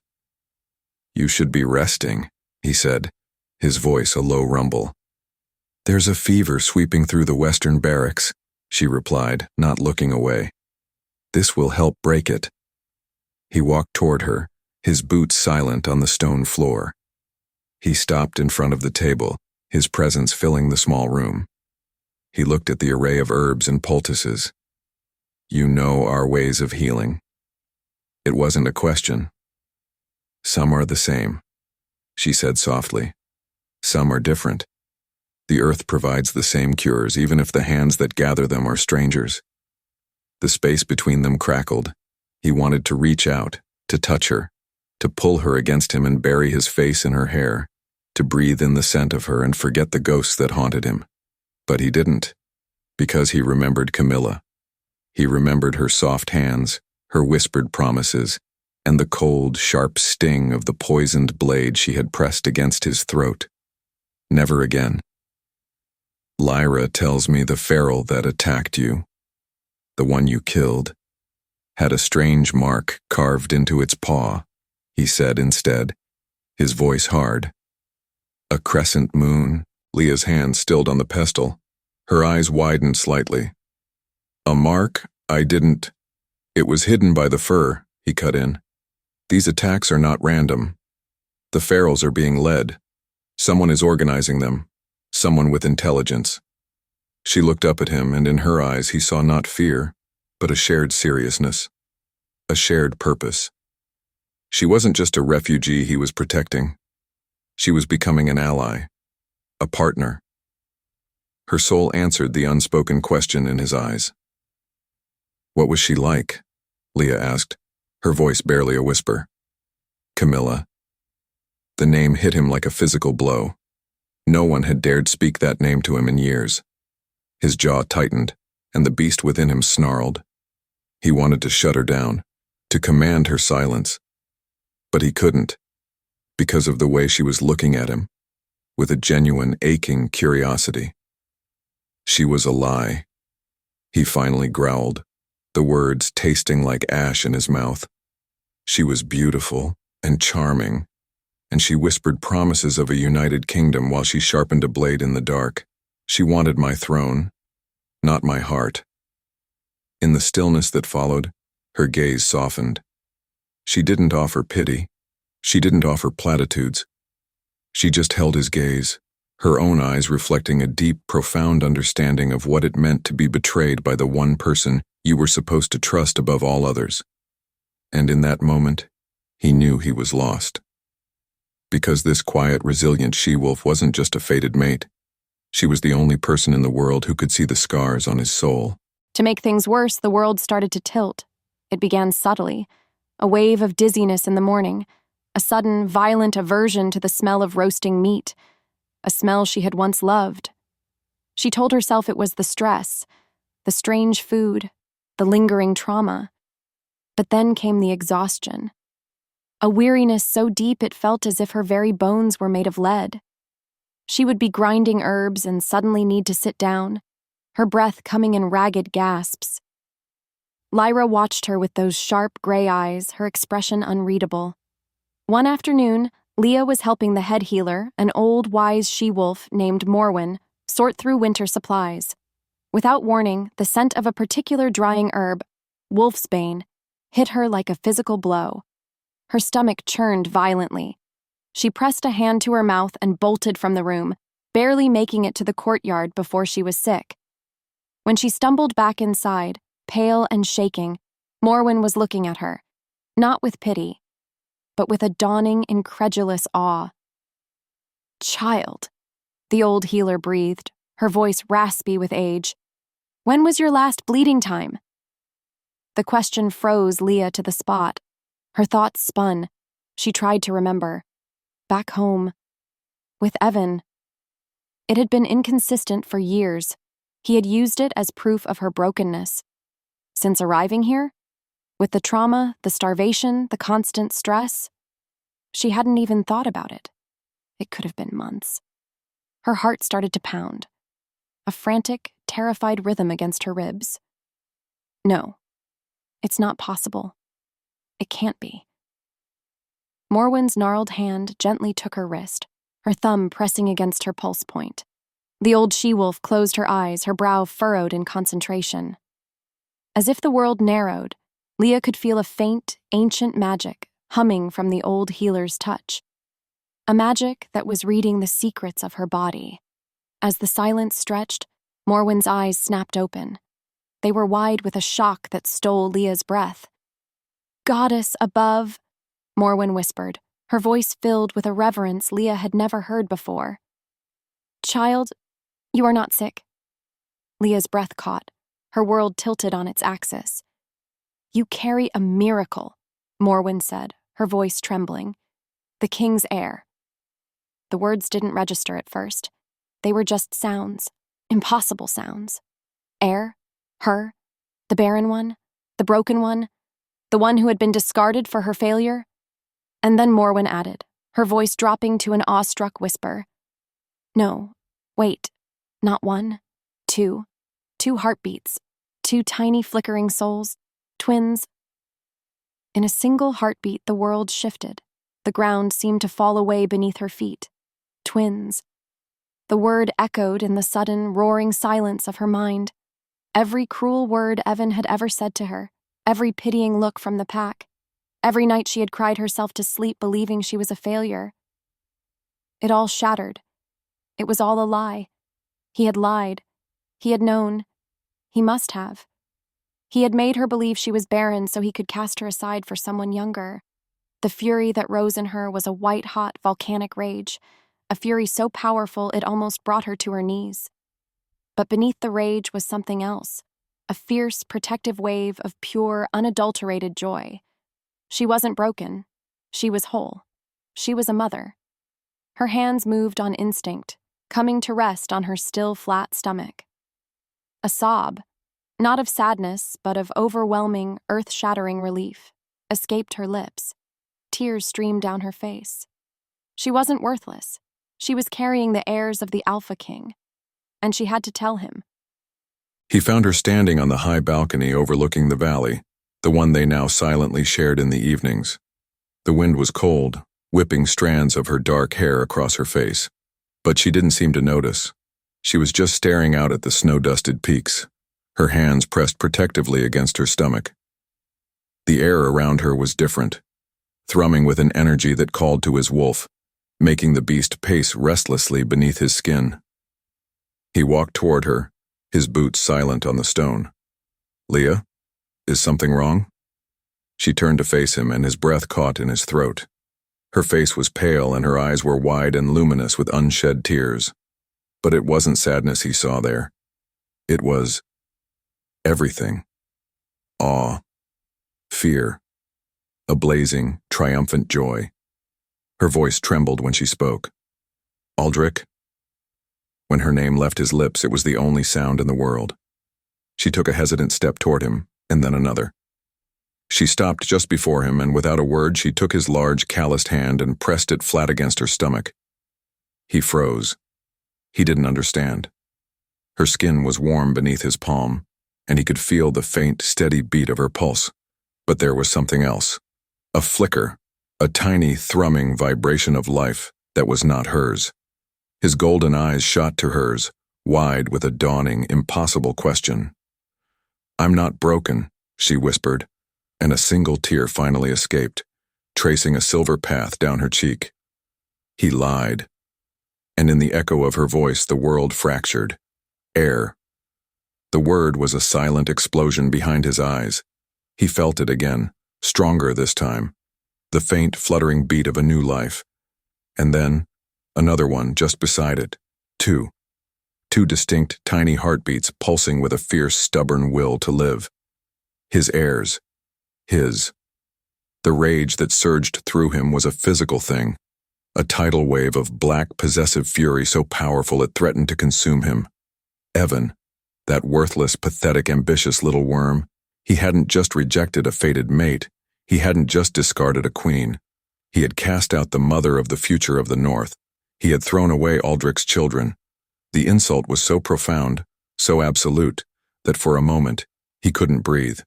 "You should be resting," he said, his voice a low rumble. "There's a fever sweeping through the western barracks," she replied, not looking away. "This will help break it." He walked toward her, his boots silent on the stone floor. He stopped in front of the table, his presence filling the small room. He looked at the array of herbs and poultices. "You know our ways of healing." It wasn't a question. "Some are the same," she said softly. "Some are different. The earth provides the same cures, even if the hands that gather them are strangers." The space between them crackled. He wanted to reach out, to touch her, to pull her against him and bury his face in her hair, to breathe in the scent of her and forget the ghosts that haunted him. But he didn't, because he remembered Camilla. He remembered her soft hands, her whispered promises, and the cold, sharp sting of the poisoned blade she had pressed against his throat. Never again. "Lyra tells me the feral that attacked you, the one you killed, had a strange mark carved into its paw," he said instead, his voice hard. "A crescent moon," Leah's hand stilled on the pestle. Her eyes widened slightly. "A mark? I didn't. It was hidden by the fur," he cut in. "These attacks are not random. The ferals are being led. Someone is organizing them. Someone with intelligence." She looked up at him, and in her eyes he saw not fear, but a shared seriousness, a shared purpose. She wasn't just a refugee he was protecting. She was becoming an ally, a partner. Her soul answered the unspoken question in his eyes. "What was she like?" Leah asked. her voice barely a whisper. Camilla. The name hit him like a physical blow. No one had dared speak that name to him in years. His jaw tightened, and the beast within him snarled. He wanted to shut her down, to command her silence. But he couldn't, because of the way she was looking at him, with a genuine, aching curiosity. She was a lie. He finally growled, the words tasting like ash in his mouth. She was beautiful and charming, and she whispered promises of a united kingdom while she sharpened a blade in the dark. She wanted my throne, not my heart. In the stillness that followed, her gaze softened. She didn't offer pity. She didn't offer platitudes. She just held his gaze, her own eyes reflecting a deep, profound understanding of what it meant to be betrayed by the one person you were supposed to trust above all others. And in that moment, he knew he was lost. Because this quiet, resilient she-wolf wasn't just a fated mate. She was the only person in the world who could see the scars on his soul. To make things worse, the world started to tilt. It began subtly, a wave of dizziness in the morning, a sudden, violent aversion to the smell of roasting meat, a smell she had once loved. She told herself it was the stress, the strange food, the lingering trauma. But then came the exhaustion. A weariness so deep it felt as if her very bones were made of lead. She would be grinding herbs and suddenly need to sit down, her breath coming in ragged gasps. Lyra watched her with those sharp gray eyes, her expression unreadable. One afternoon, Leah was helping the head healer, an old, wise she-wolf named Morwen, sort through winter supplies. Without warning, the scent of a particular drying herb, wolfsbane, hit her like a physical blow. Her stomach churned violently. She pressed a hand to her mouth and bolted from the room, barely making it to the courtyard before she was sick. When she stumbled back inside, pale and shaking, Morwen was looking at her, not with pity, but with a dawning, incredulous awe. "Child," the old healer breathed, her voice raspy with age. "When was your last bleeding time?" The question froze Leah to the spot. Her thoughts spun. She tried to remember. Back home. With Evan. It had been inconsistent for years. He had used it as proof of her brokenness. Since arriving here, with the trauma, the starvation, the constant stress, she hadn't even thought about it. It could have been months. Her heart started to pound, a frantic, terrified rhythm against her ribs. No, it's not possible. It can't be. Morwen's gnarled hand gently took her wrist, her thumb pressing against her pulse point. The old she-wolf closed her eyes, her brow furrowed in concentration. As if the world narrowed, Leah could feel a faint, ancient magic humming from the old healer's touch. A magic that was reading the secrets of her body. As the silence stretched, Morwen's eyes snapped open. They were wide with a shock that stole Leah's breath. "Goddess above," Morwen whispered, her voice filled with a reverence Leah had never heard before. "Child, you are not sick." Leah's breath caught, her world tilted on its axis. "You carry a miracle," Morwen said, her voice trembling. "The king's heir." The words didn't register at first. They were just sounds, impossible sounds. Heir, her, the barren one, the broken one, the one who had been discarded for her failure. And then Morwen added, her voice dropping to an awestruck whisper. "No, wait, not one, two heartbeats, two tiny flickering souls, twins." In a single heartbeat, the world shifted. The ground seemed to fall away beneath her feet. Twins. The word echoed in the sudden, roaring silence of her mind. Every cruel word Evan had ever said to her, every pitying look from the pack, every night she had cried herself to sleep believing she was a failure. It all shattered. It was all a lie. He had lied. He had known. He must have. He had made her believe she was barren so he could cast her aside for someone younger. The fury that rose in her was a white-hot volcanic rage, a fury so powerful it almost brought her to her knees. But beneath the rage was something else, a fierce, protective wave of pure, unadulterated joy. She wasn't broken. She was whole. She was a mother. Her hands moved on instinct, coming to rest on her still flat stomach. A sob, not of sadness, but of overwhelming, earth-shattering relief, escaped her lips. Tears streamed down her face. She wasn't worthless. She was carrying the airs of the Alpha King, and she had to tell him. He found her standing on the high balcony overlooking the valley, the one they now silently shared in the evenings. The wind was cold, whipping strands of her dark hair across her face, but she didn't seem to notice. She was just staring out at the snow-dusted peaks, her hands pressed protectively against her stomach. The air around her was different, thrumming with an energy that called to his wolf, making the beast pace restlessly beneath his skin. He walked toward her, his boots silent on the stone. "Leah, is something wrong?" She turned to face him, and his breath caught in his throat. Her face was pale and her eyes were wide and luminous with unshed tears. But it wasn't sadness he saw there. It was everything. Awe, fear, a blazing, triumphant joy. Her voice trembled when she spoke. "Aldrich?" When her name left his lips, it was the only sound in the world. She took a hesitant step toward him, and then another. She stopped just before him, and without a word she took his large, calloused hand and pressed it flat against her stomach. He froze. He didn't understand. Her skin was warm beneath his palm, and he could feel the faint, steady beat of her pulse. But there was something else. A flicker, a tiny, thrumming vibration of life that was not hers. His golden eyes shot to hers, wide with a dawning, impossible question. "I'm not broken," she whispered, and a single tear finally escaped, tracing a silver path down her cheek. He lied. And in the echo of her voice the world fractured. Air. The word was a silent explosion behind his eyes. He felt it again, stronger this time, the faint, fluttering beat of a new life. And then, another one just beside it. Two distinct, tiny heartbeats pulsing with a fierce, stubborn will to live. His heirs. His. The rage that surged through him was a physical thing, a tidal wave of black, possessive fury so powerful it threatened to consume him. Evan, that worthless, pathetic, ambitious little worm, he hadn't just rejected a fated mate, he hadn't just discarded a queen. He had cast out the mother of the future of the North. He had thrown away Aldrich's children. The insult was so profound, so absolute, that for a moment, he couldn't breathe.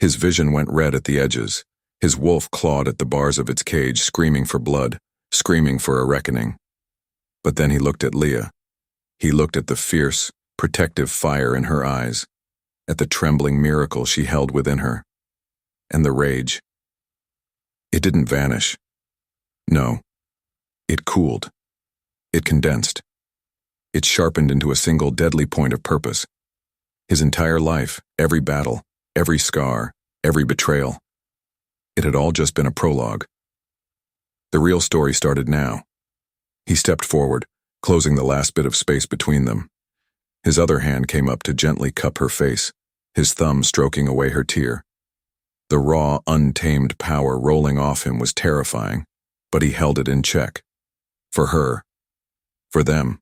His vision went red at the edges. His wolf clawed at the bars of its cage, screaming for blood, screaming for a reckoning. But then he looked at Leah. He looked at the fierce, protective fire in her eyes, at the trembling miracle she held within her. And the rage. It didn't vanish. No. It cooled. It condensed. It sharpened into a single deadly point of purpose. His entire life, every battle, every scar, every betrayal. It had all just been a prologue. The real story started now. He stepped forward, closing the last bit of space between them. His other hand came up to gently cup her face, his thumb stroking away her tear. The raw, untamed power rolling off him was terrifying, but he held it in check. For her. For them.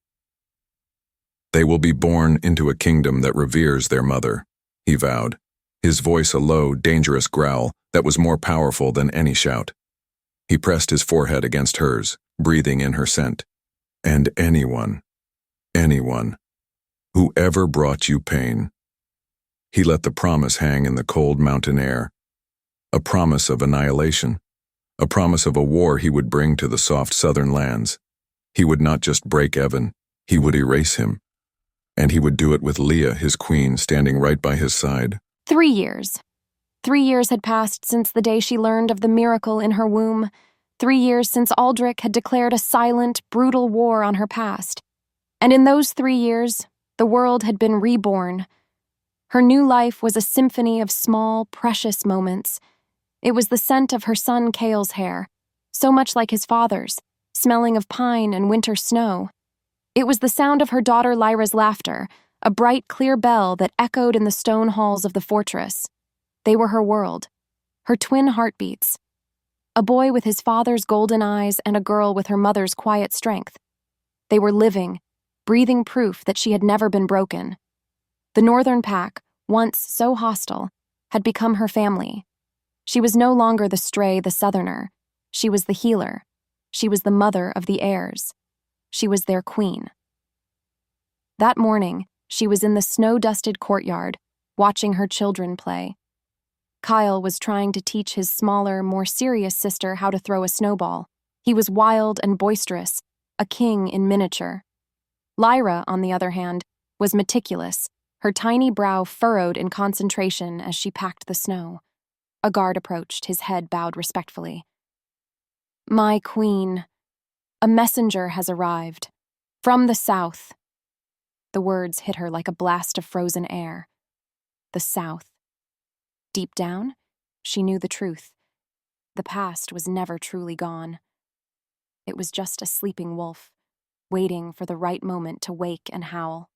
"They will be born into a kingdom that reveres their mother," he vowed, his voice a low, dangerous growl that was more powerful than any shout. He pressed his forehead against hers, breathing in her scent. "And anyone, whoever brought you pain." He let the promise hang in the cold mountain air. A promise of annihilation. A promise of a war he would bring to the soft southern lands. He would not just break Evan, he would erase him. And he would do it with Leah, his queen, standing right by his side. 3 years. 3 years had passed since the day she learned of the miracle in her womb. 3 years since Aldrich had declared a silent, brutal war on her past. And in those 3 years, the world had been reborn. Her new life was a symphony of small, precious moments. It was the scent of her son Kale's hair, so much like his father's, smelling of pine and winter snow. It was the sound of her daughter Lyra's laughter, a bright, clear bell that echoed in the stone halls of the fortress. They were her world, her twin heartbeats, A boy with his father's golden eyes and a girl with her mother's quiet strength. They were living, breathing proof that she had never been broken. The northern pack, once so hostile, had become her family. She was no longer the stray, the southerner. She was the healer. She was the mother of the heirs. She was their queen. That morning, she was in the snow-dusted courtyard, watching her children play. Kyle was trying to teach his smaller, more serious sister how to throw a snowball. He was wild and boisterous, a king in miniature. Lyra, on the other hand, was meticulous, her tiny brow furrowed in concentration as she packed the snow. A guard approached, his head bowed respectfully. "My queen, a messenger has arrived. From the south." The words hit her like a blast of frozen air. The south. Deep down, she knew the truth. The past was never truly gone. It was just a sleeping wolf, waiting for the right moment to wake and howl.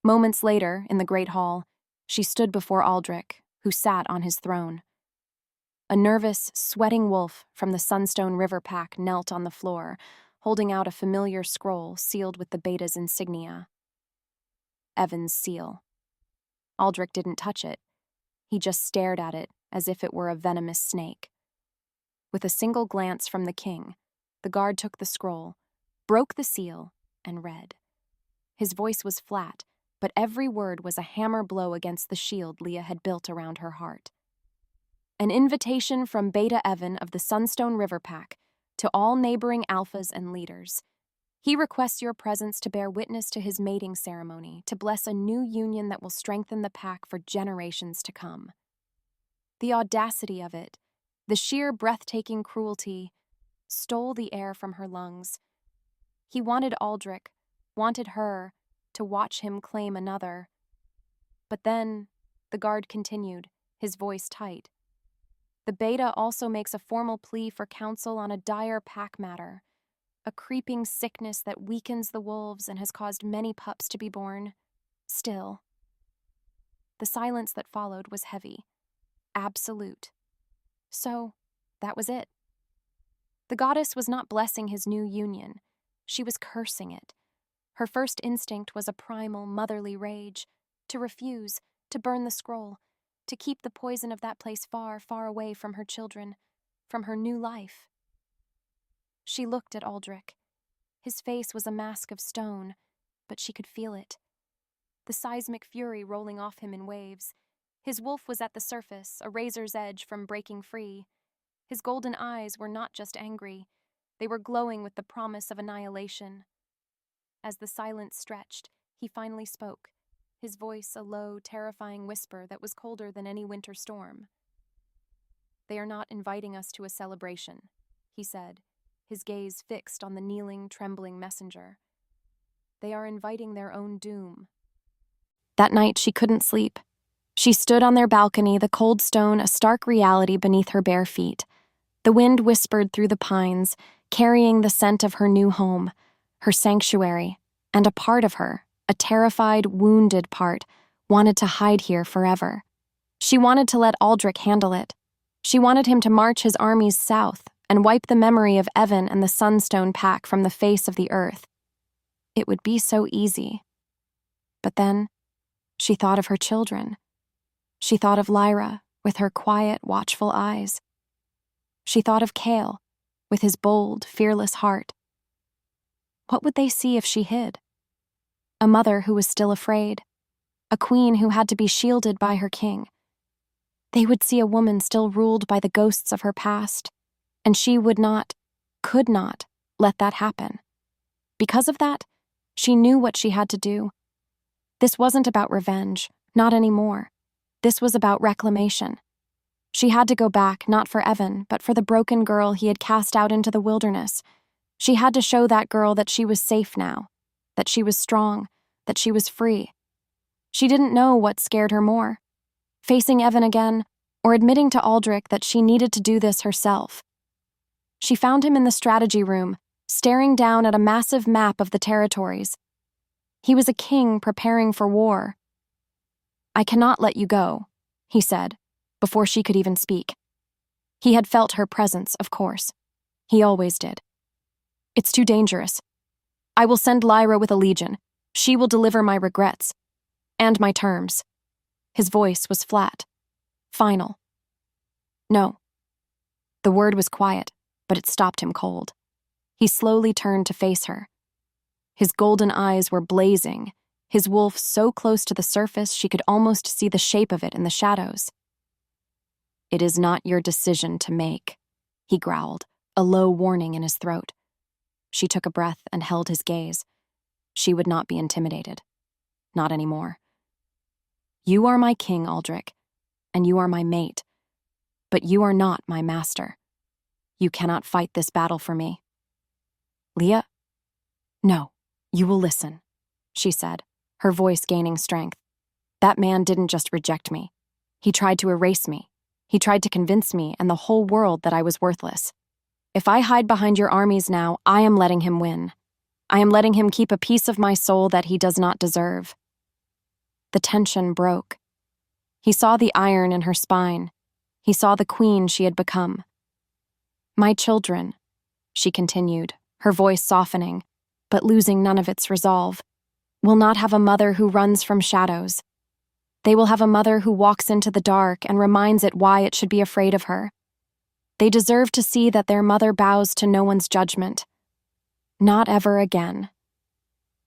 Moments later, in the great hall, she stood before Aldrich, who sat on his throne. A nervous, sweating wolf from the Sunstone River pack knelt on the floor, holding out a familiar scroll sealed with the Beta's insignia. Evan's seal. Aldrich didn't touch it. He just stared at it as if it were a venomous snake. With a single glance from the king, the guard took the scroll, broke the seal, and read. His voice was flat, but every word was a hammer blow against the shield Leah had built around her heart. An invitation from Beta Evan of the Sunstone River Pack to all neighboring alphas and leaders. He requests your presence to bear witness to his mating ceremony, to bless a new union that will strengthen the pack for generations to come. The audacity of it, the sheer breathtaking cruelty, stole the air from her lungs. He wanted Aldrich, wanted her, to watch him claim another. But then, the guard continued, his voice tight. The Beta also makes a formal plea for counsel on a dire pack matter, a creeping sickness that weakens the wolves and has caused many pups to be born. Still. The silence that followed was heavy, absolute. So, that was it. The goddess was not blessing his new union. She was cursing it. Her first instinct was a primal, motherly rage, to refuse, to burn the scroll, to keep the poison of that place far, far away from her children, from her new life. She looked at Aldrich. His face was a mask of stone, but she could feel it. The seismic fury rolling off him in waves. His wolf was at the surface, a razor's edge from breaking free. His golden eyes were not just angry. They were glowing with the promise of annihilation. As the silence stretched, he finally spoke, his voice a low, terrifying whisper that was colder than any winter storm. "They are not inviting us to a celebration," he said, his gaze fixed on the kneeling, trembling messenger. "They are inviting their own doom." That night she couldn't sleep. She stood on their balcony, the cold stone a stark reality beneath her bare feet. The wind whispered through the pines, carrying the scent of her new home, her sanctuary, and a part of her, a terrified, wounded part, wanted to hide here forever. She wanted to let Aldrich handle it. She wanted him to march his armies south and wipe the memory of Evan and the Sunstone Pack from the face of the earth. It would be so easy. But then, she thought of her children. She thought of Lyra, with her quiet, watchful eyes. She thought of Cale, with his bold, fearless heart. What would they see if she hid? A mother who was still afraid. A queen who had to be shielded by her king. They would see a woman still ruled by the ghosts of her past, and she would not, could not, let that happen. Because of that, she knew what she had to do. This wasn't about revenge, not anymore. This was about reclamation. She had to go back, not for Evan, but for the broken girl he had cast out into the wilderness. She had to show that girl that she was safe now, that she was strong, that she was free. She didn't know what scared her more, facing Evan again, or admitting to Aldrich that she needed to do this herself. She found him in the strategy room, staring down at a massive map of the territories. He was a king preparing for war. "I cannot let you go," he said, before she could even speak. He had felt her presence, of course. He always did. It's too dangerous. I will send Lyra with a legion. She will deliver my regrets. And my terms. His voice was flat. Final. No. The word was quiet, but it stopped him cold. He slowly turned to face her. His golden eyes were blazing, his wolf so close to the surface she could almost see the shape of it in the shadows. It is not your decision to make, he growled, a low warning in his throat. She took a breath and held his gaze. She would not be intimidated. Not anymore. You are my king, Aldrich, and you are my mate, but you are not my master. You cannot fight this battle for me. Leah? No, you will listen, she said, her voice gaining strength. That man didn't just reject me. He tried to erase me. He tried to convince me and the whole world that I was worthless. If I hide behind your armies now, I am letting him win. I am letting him keep a piece of my soul that he does not deserve. The tension broke. He saw the iron in her spine. He saw the queen she had become. My children, she continued, her voice softening, but losing none of its resolve, will not have a mother who runs from shadows. They will have a mother who walks into the dark and reminds it why it should be afraid of her. They deserve to see that their mother bows to no one's judgment. Not ever again.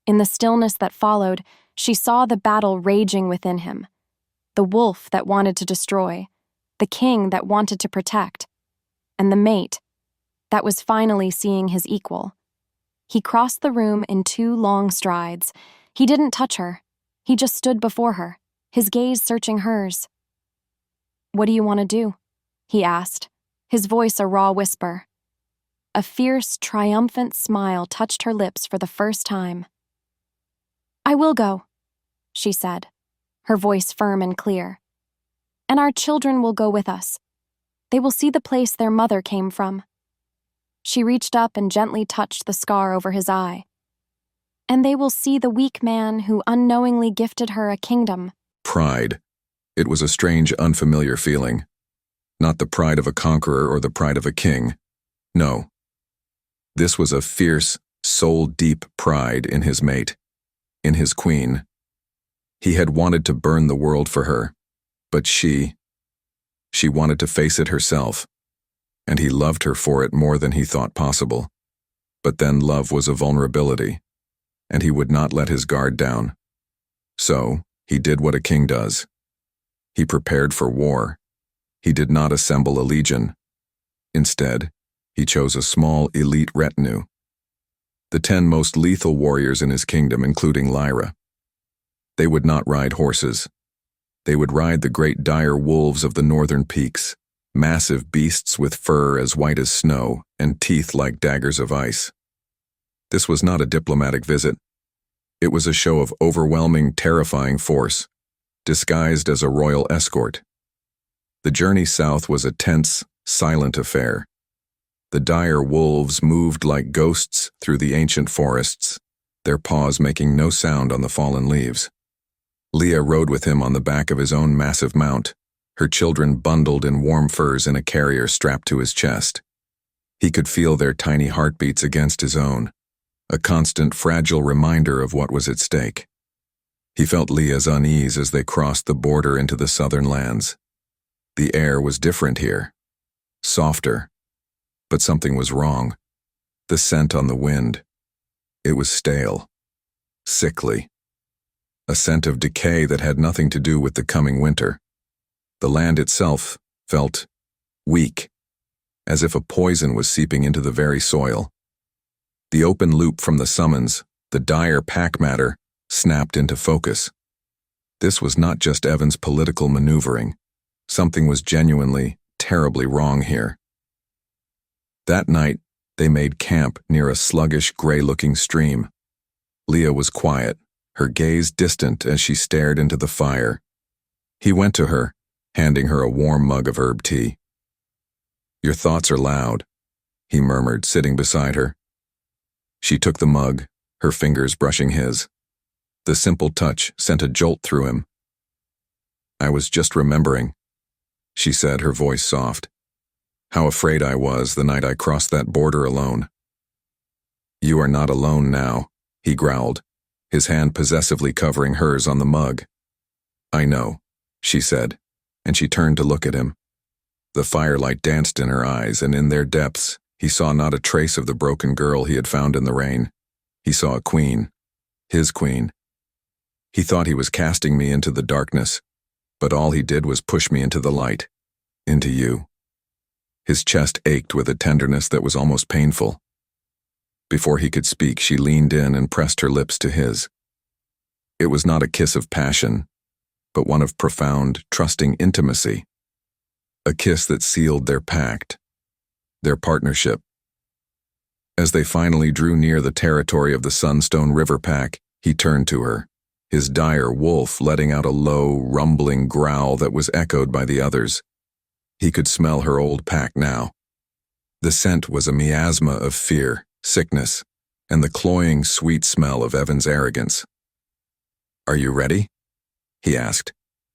In the stillness that followed, she saw the battle raging within him. The wolf that wanted to destroy, the king that wanted to protect, and the mate that was finally seeing his equal. He crossed the room in 2 long strides. He didn't touch her. He just stood before her, his gaze searching hers. What do you want to do? He asked, his voice a raw whisper. A fierce, triumphant smile touched her lips for the first time. I will go, she said, her voice firm and clear. And our children will go with us. They will see the place their mother came from. She reached up and gently touched the scar over his eye. And they will see the weak man who unknowingly gifted her a kingdom. Pride. It was a strange, unfamiliar feeling. Not the pride of a conqueror or the pride of a king. No. This was a fierce, soul-deep pride in his mate, in his queen. He had wanted to burn the world for her, but she wanted to face it herself, and he loved her for it more than he thought possible. But then love was a vulnerability, and he would not let his guard down. So, he did what a king does. He prepared for war. He did not assemble a legion. Instead, he chose a small, elite retinue. The 10 most lethal warriors in his kingdom, including Lyra. They would not ride horses. They would ride the great dire wolves of the northern peaks, massive beasts with fur as white as snow and teeth like daggers of ice. This was not a diplomatic visit. It was a show of overwhelming, terrifying force, disguised as a royal escort. The journey south was a tense, silent affair. The dire wolves moved like ghosts through the ancient forests, their paws making no sound on the fallen leaves. Leah rode with him on the back of his own massive mount, her children bundled in warm furs in a carrier strapped to his chest. He could feel their tiny heartbeats against his own, a constant fragile reminder of what was at stake. He felt Leah's unease as they crossed the border into the southern lands. The air was different here, softer, but something was wrong. The scent on the wind. It was stale, sickly. A scent of decay that had nothing to do with the coming winter. The land itself felt weak, as if a poison was seeping into the very soil. The open loop from the summons, the dire pack matter, snapped into focus. This was not just Evan's political maneuvering. Something was genuinely, terribly wrong here. That night, they made camp near a sluggish, gray-looking stream. Leah was quiet, her gaze distant as she stared into the fire. He went to her, handing her a warm mug of herb tea. Your thoughts are loud, he murmured, sitting beside her. She took the mug, her fingers brushing his. The simple touch sent a jolt through him. I was just remembering, she said, her voice soft. How afraid I was the night I crossed that border alone. You are not alone now, he growled, his hand possessively covering hers on the mug. I know, she said, and she turned to look at him. The firelight danced in her eyes, and in their depths, he saw not a trace of the broken girl he had found in the rain. He saw a queen, his queen. He thought he was casting me into the darkness, but all he did was push me into the light, into you. His chest ached with a tenderness that was almost painful. Before he could speak, she leaned in and pressed her lips to his. It was not a kiss of passion, but one of profound, trusting intimacy. A kiss that sealed their pact, their partnership. As they finally drew near the territory of the Sunstone River Pack, he turned to her, his dire wolf letting out a low, rumbling growl that was echoed by the others. He could smell her old pack now. The scent was a miasma of fear, sickness, and the cloying, sweet smell of Evan's arrogance. Are you ready? He asked,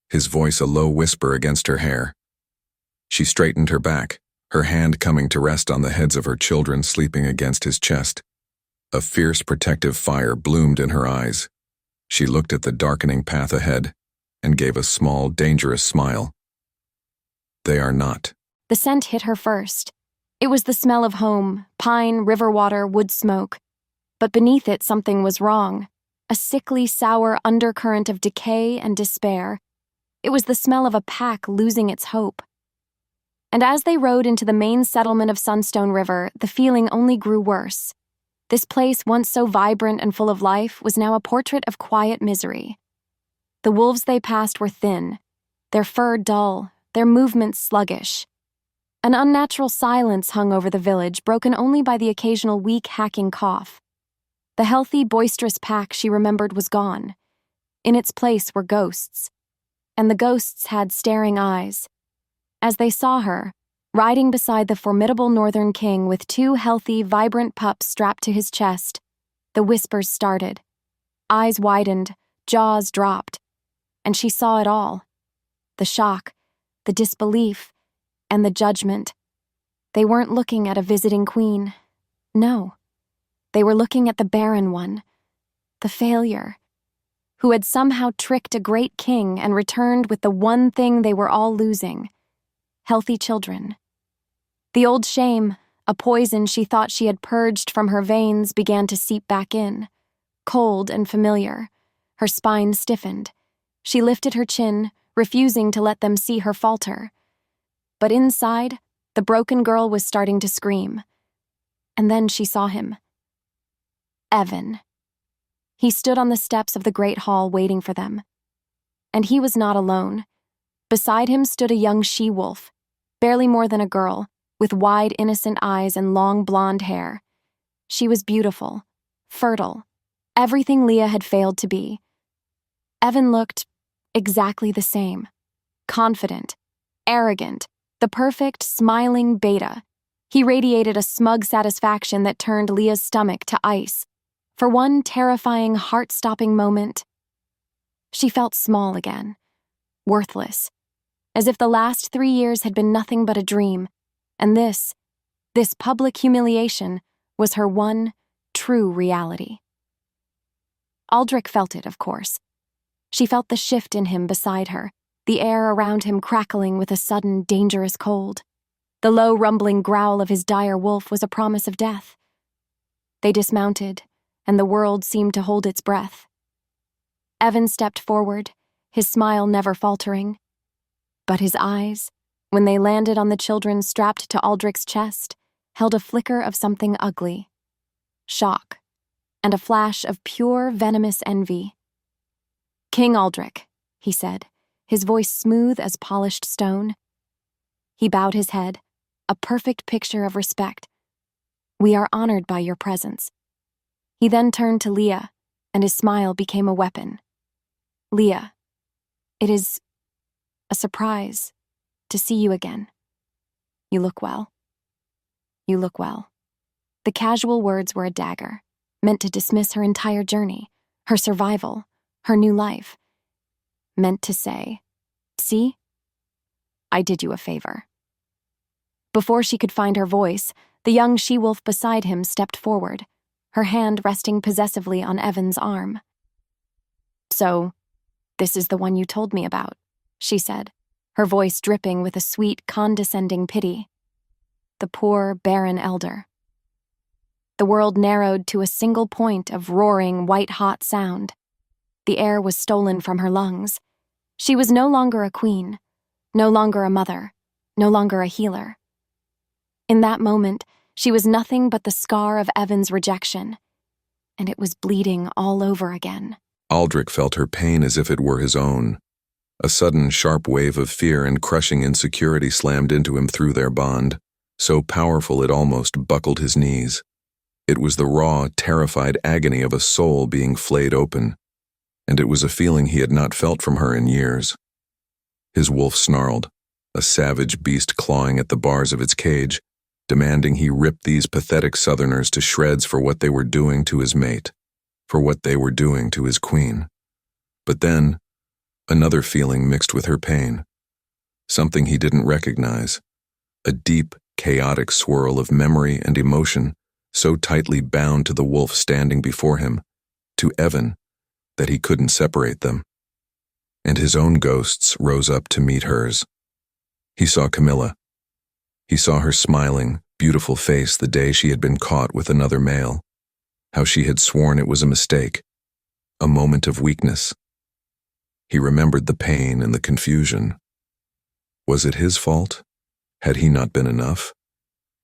his voice a low whisper against her hair. She straightened her back, her hand coming to rest on the heads of her children sleeping against his chest. A fierce protective fire bloomed in her eyes. She looked at the darkening path ahead and gave a small, dangerous smile. They are not. The scent hit her first. It was the smell of home, pine, river water, wood smoke. But beneath it something was wrong. A sickly, sour undercurrent of decay and despair. It was the smell of a pack losing its hope. And as they rode into the main settlement of Sunstone River, the feeling only grew worse. This place, once so vibrant and full of life, was now a portrait of quiet misery. The wolves they passed were thin, their fur dull, their movements sluggish. An unnatural silence hung over the village, broken only by the occasional weak, hacking cough. The healthy, boisterous pack she remembered was gone. In its place were ghosts. And the ghosts had staring eyes. As they saw her, riding beside the formidable northern king with two healthy, vibrant pups strapped to his chest, the whispers started. Eyes widened, jaws dropped, and she saw it all. The shock, the disbelief, and the judgment. They weren't looking at a visiting queen. No. They were looking at the barren one, the failure, who had somehow tricked a great king and returned with the one thing they were all losing: healthy children. The old shame, a poison she thought she had purged from her veins, began to seep back in, cold and familiar. Her spine stiffened. She lifted her chin, refusing to let them see her falter. But inside, the broken girl was starting to scream. And then she saw him. Evan. He stood on the steps of the great hall waiting for them. And he was not alone. Beside him stood a young she-wolf, barely more than a girl, with wide, innocent eyes and long blonde hair. She was beautiful, fertile, everything Leah had failed to be. Evan looked exactly the same. Confident, arrogant, the perfect, smiling beta. He radiated a smug satisfaction that turned Leah's stomach to ice. For one terrifying, heart-stopping moment, she felt small again, worthless, as if the last 3 years had been nothing but a dream, and this public humiliation was her one true reality. Aldrich felt it, of course. She felt the shift in him beside her, the air around him crackling with a sudden, dangerous cold. The low, rumbling growl of his dire wolf was a promise of death. They dismounted, and the world seemed to hold its breath. Evan stepped forward, his smile never faltering. But his eyes, when they landed on the children strapped to Aldrich's chest, held a flicker of something ugly. Shock, and a flash of pure, venomous envy. "King Aldrich," he said, his voice smooth as polished stone. He bowed his head, a perfect picture of respect. "We are honored by your presence." He then turned to Leah, and his smile became a weapon. "Leah, it is a surprise to see you again. You look well. You look well." The casual words were a dagger, meant to dismiss her entire journey, her survival, her new life. Meant to say, "See? I did you a favor." Before she could find her voice, the young she-wolf beside him stepped forward, her hand resting possessively on Evan's arm. "So, this is the one you told me about," she said, her voice dripping with a sweet, condescending pity. The poor, barren elder. The world narrowed to a single point of roaring, white-hot sound. The air was stolen from her lungs. She was no longer a queen, no longer a mother, no longer a healer. In that moment, she was nothing but the scar of Evan's rejection, and it was bleeding all over again. Aldrich felt her pain as if it were his own. A sudden, sharp wave of fear and crushing insecurity slammed into him through their bond, so powerful it almost buckled his knees. It was the raw, terrified agony of a soul being flayed open, and it was a feeling he had not felt from her in years. His wolf snarled, a savage beast clawing at the bars of its cage, demanding he rip these pathetic Southerners to shreds for what they were doing to his mate, for what they were doing to his queen. But then, another feeling mixed with her pain, something he didn't recognize, a deep, chaotic swirl of memory and emotion so tightly bound to the wolf standing before him, to Evan, that he couldn't separate them. And his own ghosts rose up to meet hers. He saw Camilla. He saw her smiling, beautiful face the day she had been caught with another male, how she had sworn it was a mistake, a moment of weakness. He remembered the pain and the confusion. Was it his fault? Had he not been enough?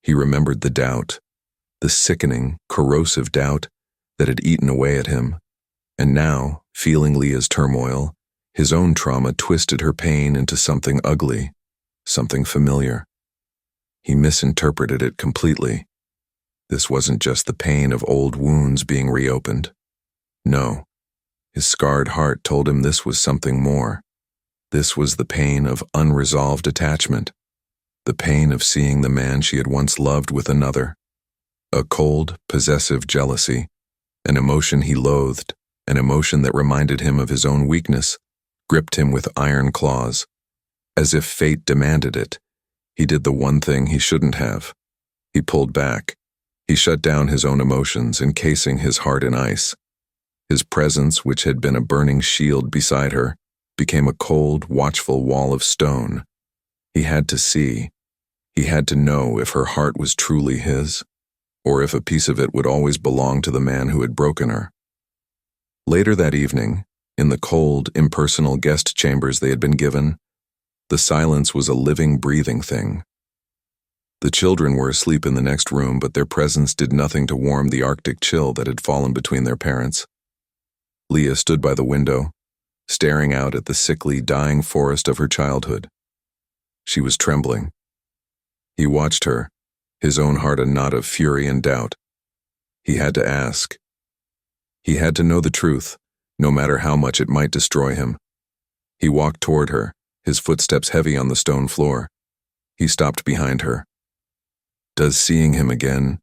He remembered the doubt, the sickening, corrosive doubt that had eaten away at him, and now, feeling Leah's turmoil, his own trauma twisted her pain into something ugly, something familiar. He misinterpreted it completely. This wasn't just the pain of old wounds being reopened. No, his scarred heart told him this was something more. This was the pain of unresolved attachment, the pain of seeing the man she had once loved with another. A cold, possessive jealousy, an emotion he loathed, an emotion that reminded him of his own weakness, gripped him with iron claws. As if fate demanded it, he did the one thing he shouldn't have. He pulled back. He shut down his own emotions, encasing his heart in ice. His presence, which had been a burning shield beside her, became a cold, watchful wall of stone. He had to see. He had to know if her heart was truly his, or if a piece of it would always belong to the man who had broken her. Later that evening, in the cold, impersonal guest chambers they had been given, the silence was a living, breathing thing. The children were asleep in the next room, but their presence did nothing to warm the Arctic chill that had fallen between their parents. Leah stood by the window, staring out at the sickly, dying forest of her childhood. She was trembling. He watched her, his own heart a knot of fury and doubt. He had to ask. He had to know the truth, no matter how much it might destroy him. He walked toward her, his footsteps heavy on the stone floor. He stopped behind her. "Does seeing him again,"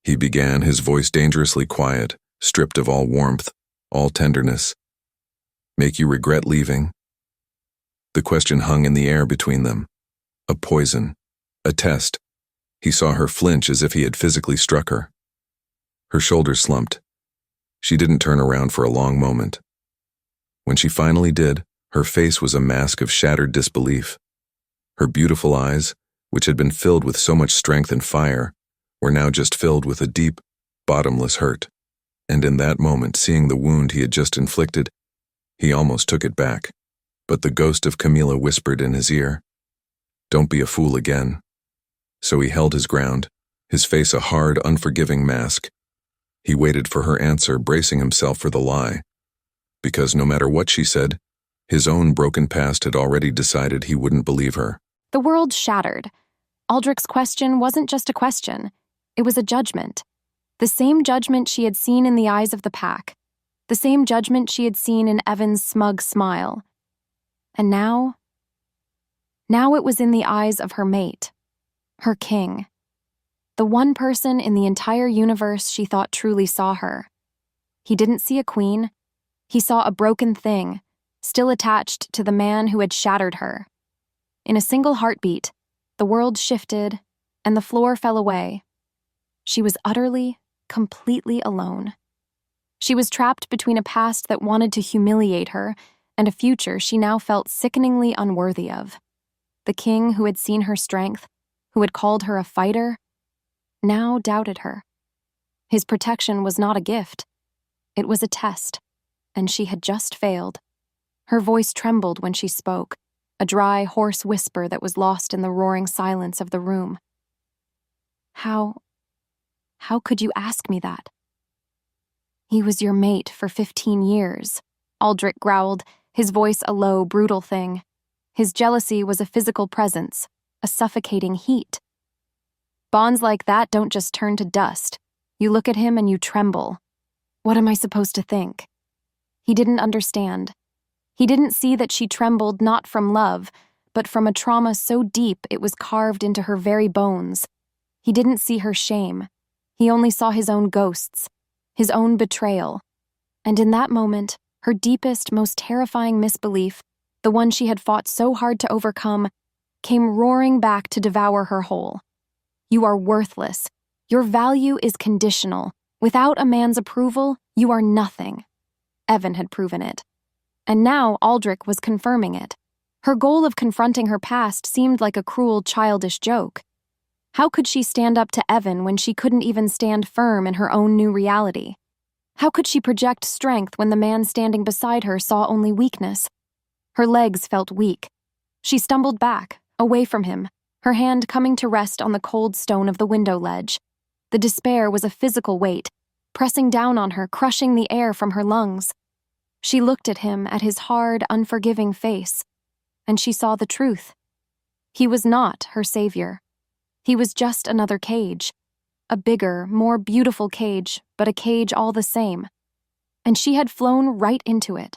he began, his voice dangerously quiet, stripped of all warmth, all tenderness, "make you regret leaving?" The question hung in the air between them. A poison, a test. He saw her flinch as if he had physically struck her. Her shoulders slumped. She didn't turn around for a long moment. When she finally did, her face was a mask of shattered disbelief. Her beautiful eyes, which had been filled with so much strength and fire, were now just filled with a deep, bottomless hurt. And in that moment, seeing the wound he had just inflicted, he almost took it back. But the ghost of Camilla whispered in his ear, "Don't be a fool again." So he held his ground, his face a hard, unforgiving mask. He waited for her answer, bracing himself for the lie. Because no matter what she said, his own broken past had already decided he wouldn't believe her. The world shattered. Aldrich's question wasn't just a question. It was a judgment. The same judgment she had seen in the eyes of the pack. The same judgment she had seen in Evan's smug smile. And now it was in the eyes of her mate, her king. The one person in the entire universe she thought truly saw her. He didn't see a queen. He saw a broken thing, still attached to the man who had shattered her. In a single heartbeat, the world shifted, and the floor fell away. She was utterly, completely alone. She was trapped between a past that wanted to humiliate her and a future she now felt sickeningly unworthy of. The king who had seen her strength, who had called her a fighter, now doubted her. His protection was not a gift. It was a test, and she had just failed. Her voice trembled when she spoke, a dry, hoarse whisper that was lost in the roaring silence of the room. How could you ask me that? He was your mate for 15 years, Aldrich growled, his voice a low, brutal thing. His jealousy was a physical presence, a suffocating heat. Bonds like that don't just turn to dust. You look at him and you tremble. What am I supposed to think? He didn't understand. He didn't see that she trembled not from love, but from a trauma so deep it was carved into her very bones. He didn't see her shame. He only saw his own ghosts, his own betrayal. And in that moment, her deepest, most terrifying misbelief, the one she had fought so hard to overcome, came roaring back to devour her whole. You are worthless. Your value is conditional. Without a man's approval, you are nothing. Evan had proven it. And now Aldrich was confirming it. Her goal of confronting her past seemed like a cruel, childish joke. How could she stand up to Evan when she couldn't even stand firm in her own new reality? How could she project strength when the man standing beside her saw only weakness? Her legs felt weak. She stumbled back, away from him, her hand coming to rest on the cold stone of the window ledge. The despair was a physical weight, pressing down on her, crushing the air from her lungs. She looked at him, at his hard, unforgiving face, and she saw the truth. He was not her savior. He was just another cage. A bigger, more beautiful cage, but a cage all the same. And she had flown right into it.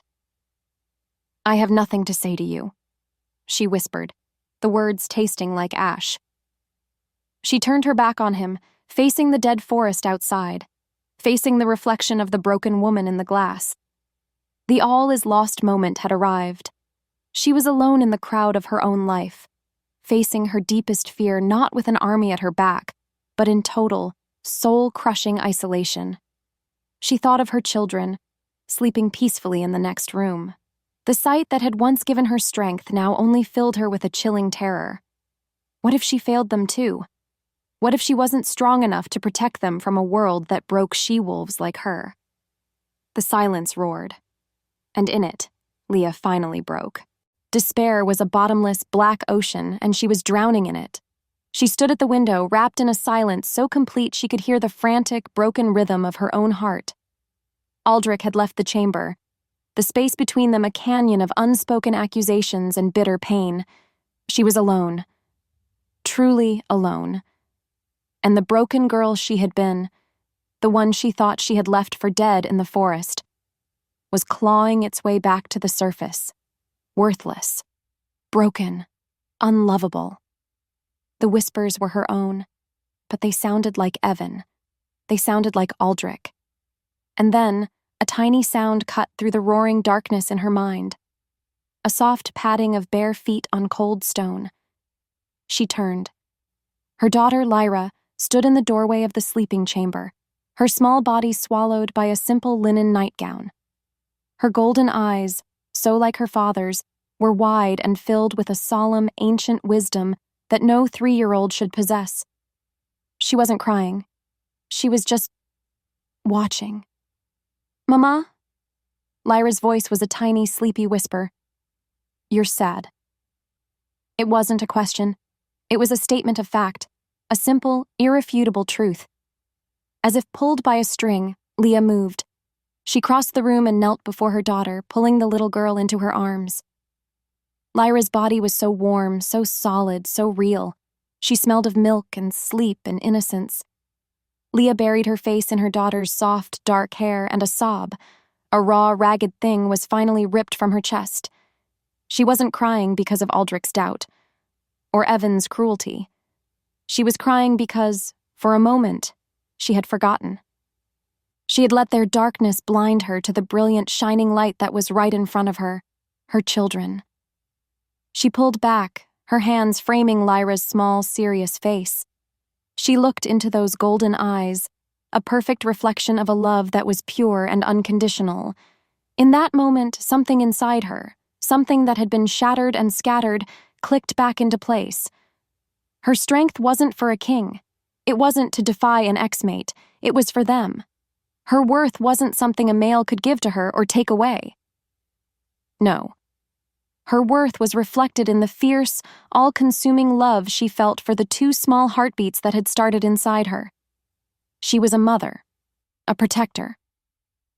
I have nothing to say to you, she whispered, the words tasting like ash. She turned her back on him, facing the dead forest outside, facing the reflection of the broken woman in the glass. The all-is-lost moment had arrived. She was alone in the crowd of her own life, facing her deepest fear not with an army at her back, but in total, soul-crushing isolation. She thought of her children, sleeping peacefully in the next room. The sight that had once given her strength now only filled her with a chilling terror. What if she failed them too? What if she wasn't strong enough to protect them from a world that broke she-wolves like her? The silence roared. And in it, Leah finally broke. Despair was a bottomless, black ocean, and she was drowning in it. She stood at the window, wrapped in a silence so complete she could hear the frantic, broken rhythm of her own heart. Aldrich had left the chamber, the space between them a canyon of unspoken accusations and bitter pain. She was alone. Truly alone. And the broken girl she had been, the one she thought she had left for dead in the forest, was clawing its way back to the surface, worthless, broken, unlovable. The whispers were her own, but they sounded like Evan. They sounded like Aldrich. And then, a tiny sound cut through the roaring darkness in her mind. A soft padding of bare feet on cold stone. She turned. Her daughter, Lyra, stood in the doorway of the sleeping chamber, her small body swallowed by a simple linen nightgown. Her golden eyes, so like her father's, were wide and filled with a solemn, ancient wisdom that no 3-year-old should possess. She wasn't crying. She was just watching. Mama? Lyra's voice was a tiny, sleepy whisper. You're sad. It wasn't a question. It was a statement of fact, a simple, irrefutable truth. As if pulled by a string, Leah moved. She crossed the room and knelt before her daughter, pulling the little girl into her arms. Lyra's body was so warm, so solid, so real. She smelled of milk and sleep and innocence. Leah buried her face in her daughter's soft, dark hair, and a sob, a raw, ragged thing, was finally ripped from her chest. She wasn't crying because of Aldrich's doubt, or Evan's cruelty. She was crying because, for a moment, she had forgotten. She had let their darkness blind her to the brilliant, shining light that was right in front of her, her children. She pulled back, her hands framing Lyra's small, serious face. She looked into those golden eyes, a perfect reflection of a love that was pure and unconditional. In that moment, something inside her, something that had been shattered and scattered, clicked back into place. Her strength wasn't for a king. It wasn't to defy an ex-mate. It was for them. Her worth wasn't something a male could give to her or take away. No. Her worth was reflected in the fierce, all-consuming love she felt for the two small heartbeats that had started inside her. She was a mother, a protector,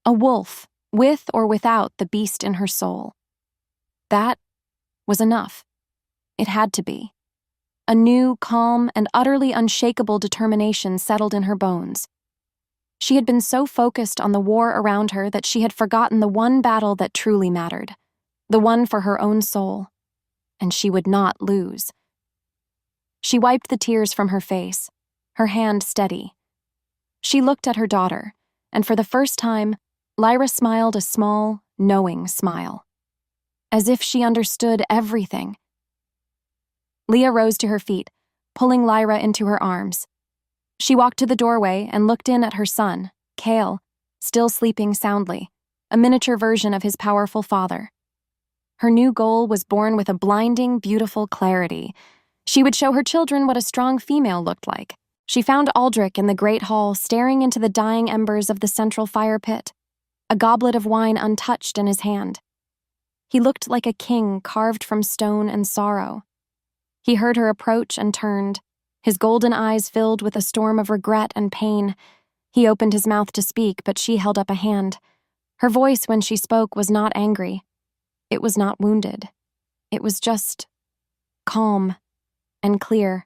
a wolf, with or without the beast in her soul. That was enough. It had to be. A new, calm, and utterly unshakable determination settled in her bones. She had been so focused on the war around her that she had forgotten the one battle that truly mattered, the one for her own soul, and she would not lose. She wiped the tears from her face, her hand steady. She looked at her daughter, and for the first time, Lyra smiled a small, knowing smile, as if she understood everything. Leah rose to her feet, pulling Lyra into her arms. She walked to the doorway and looked in at her son, Cale, still sleeping soundly, a miniature version of his powerful father. Her new goal was born with a blinding, beautiful clarity. She would show her children what a strong female looked like. She found Aldrich in the great hall staring into the dying embers of the central fire pit, a goblet of wine untouched in his hand. He looked like a king carved from stone and sorrow. He heard her approach and turned, his golden eyes filled with a storm of regret and pain. He opened his mouth to speak, but she held up a hand. Her voice when she spoke was not angry. It was not wounded. It was just calm and clear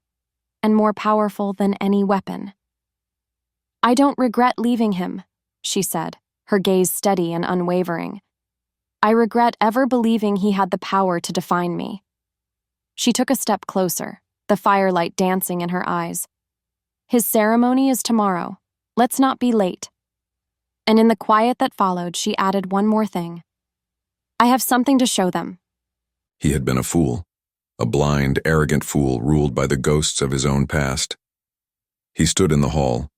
and more powerful than any weapon. "I don't regret leaving him," she said, her gaze steady and unwavering. "I regret ever believing he had the power to define me." She took a step closer, the firelight dancing in her eyes. "His ceremony is tomorrow. Let's not be late." And in the quiet that followed, she added one more thing. "I have something to show them." He had been a fool, a blind, arrogant fool ruled by the ghosts of his own past. He stood in the hall,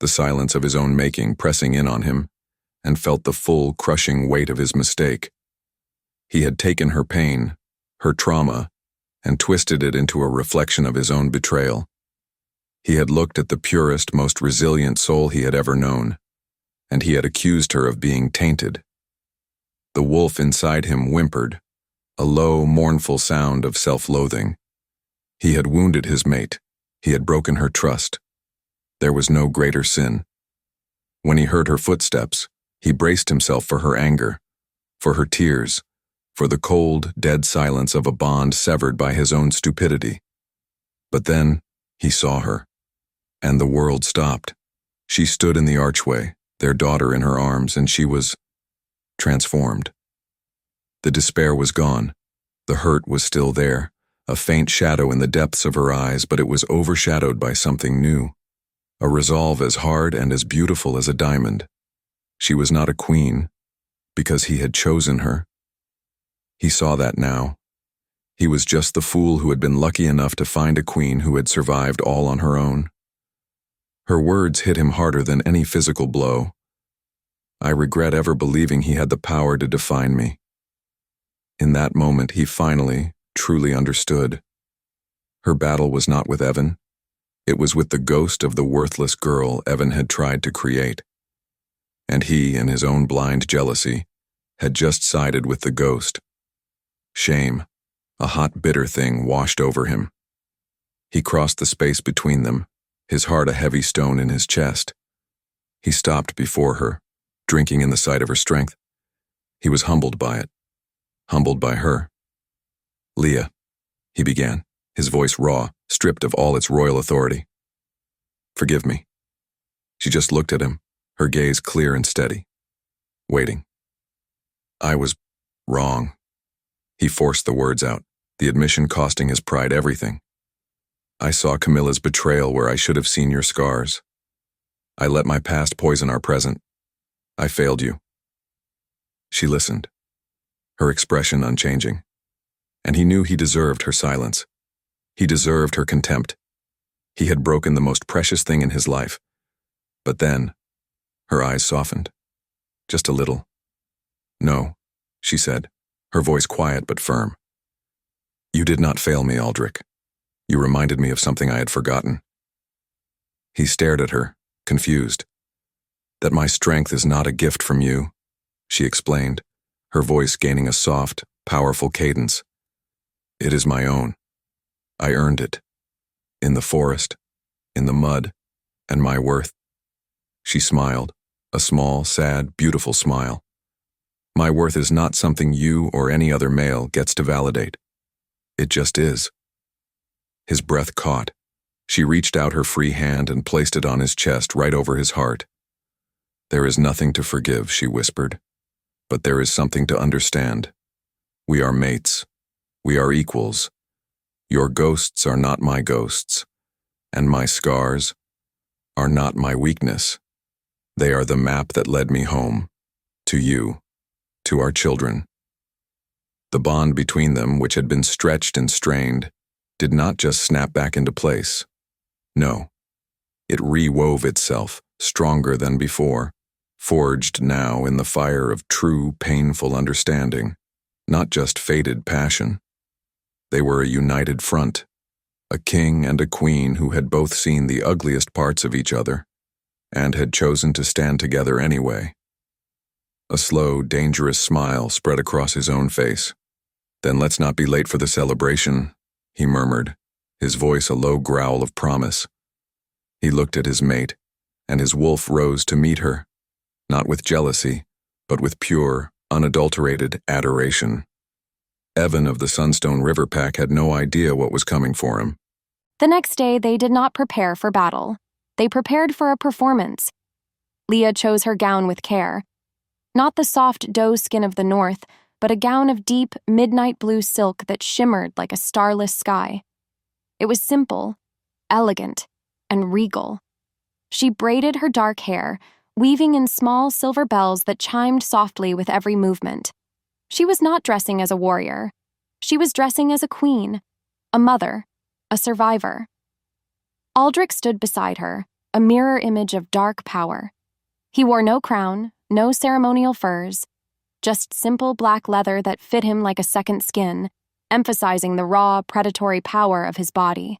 the silence of his own making pressing in on him, and felt the full, crushing weight of his mistake. He had taken her pain, her trauma, and twisted it into a reflection of his own betrayal. He had looked at the purest, most resilient soul he had ever known, and he had accused her of being tainted. The wolf inside him whimpered, a low, mournful sound of self-loathing. He had wounded his mate. He had broken her trust. There was no greater sin. When he heard her footsteps, he braced himself for her anger, for her tears, for the cold, dead silence of a bond severed by his own stupidity. But then he saw her, and the world stopped. She stood in the archway, their daughter in her arms, and she was transformed. The despair was gone. The hurt was still there, a faint shadow in the depths of her eyes, but it was overshadowed by something new, a resolve as hard and as beautiful as a diamond. She was not a queen, because he had chosen her. He saw that now. He was just the fool who had been lucky enough to find a queen who had survived all on her own. Her words hit him harder than any physical blow. "I regret ever believing he had the power to define me." In that moment, he finally, truly understood. Her battle was not with Evan. It was with the ghost of the worthless girl Evan had tried to create. And he, in his own blind jealousy, had just sided with the ghost. Shame, a hot, bitter thing, washed over him. He crossed the space between them, his heart a heavy stone in his chest. He stopped before her, drinking in the sight of her strength. He was humbled by it, humbled by her. "Leah," he began, his voice raw, stripped of all its royal authority. "Forgive me." She just looked at him, her gaze clear and steady, waiting. "I was wrong." He forced the words out, the admission costing his pride everything. "I saw Camilla's betrayal where I should have seen your scars. I let my past poison our present. I failed you." She listened, her expression unchanging, and he knew he deserved her silence. He deserved her contempt. He had broken the most precious thing in his life. But then, her eyes softened. Just a little. "No," she said, her voice quiet but firm. "You did not fail me, Aldrich. You reminded me of something I had forgotten." He stared at her, confused. "That my strength is not a gift from you," she explained, her voice gaining a soft, powerful cadence. "It is my own. I earned it. In the forest, in the mud, and my worth." She smiled, a small, sad, beautiful smile. "My worth is not something you or any other male gets to validate. It just is." His breath caught. She reached out her free hand and placed it on his chest right over his heart. "There is nothing to forgive," she whispered. "But there is something to understand. We are mates. We are equals. Your ghosts are not my ghosts, and my scars are not my weakness. They are the map that led me home, to you, to our children." The bond between them, which had been stretched and strained, did not just snap back into place. No, it rewove itself, stronger than before, forged now in the fire of true, painful understanding, not just faded passion. They were a united front, a king and a queen who had both seen the ugliest parts of each other, and had chosen to stand together anyway. A slow, dangerous smile spread across his own face. "Then let's not be late for the celebration," he murmured, his voice a low growl of promise. He looked at his mate, and his wolf rose to meet her, not with jealousy, but with pure, unadulterated adoration. Evan of the Sunstone River Pack had no idea what was coming for him. The next day, they did not prepare for battle. They prepared for a performance. Leah chose her gown with care. Not the soft doe skin of the north, but a gown of deep, midnight blue silk that shimmered like a starless sky. It was simple, elegant, and regal. She braided her dark hair, weaving in small silver bells that chimed softly with every movement. She was not dressing as a warrior. She was dressing as a queen, a mother, a survivor. Aldrich stood beside her, a mirror image of dark power. He wore no crown, no ceremonial furs, just simple black leather that fit him like a second skin, emphasizing the raw, predatory power of his body.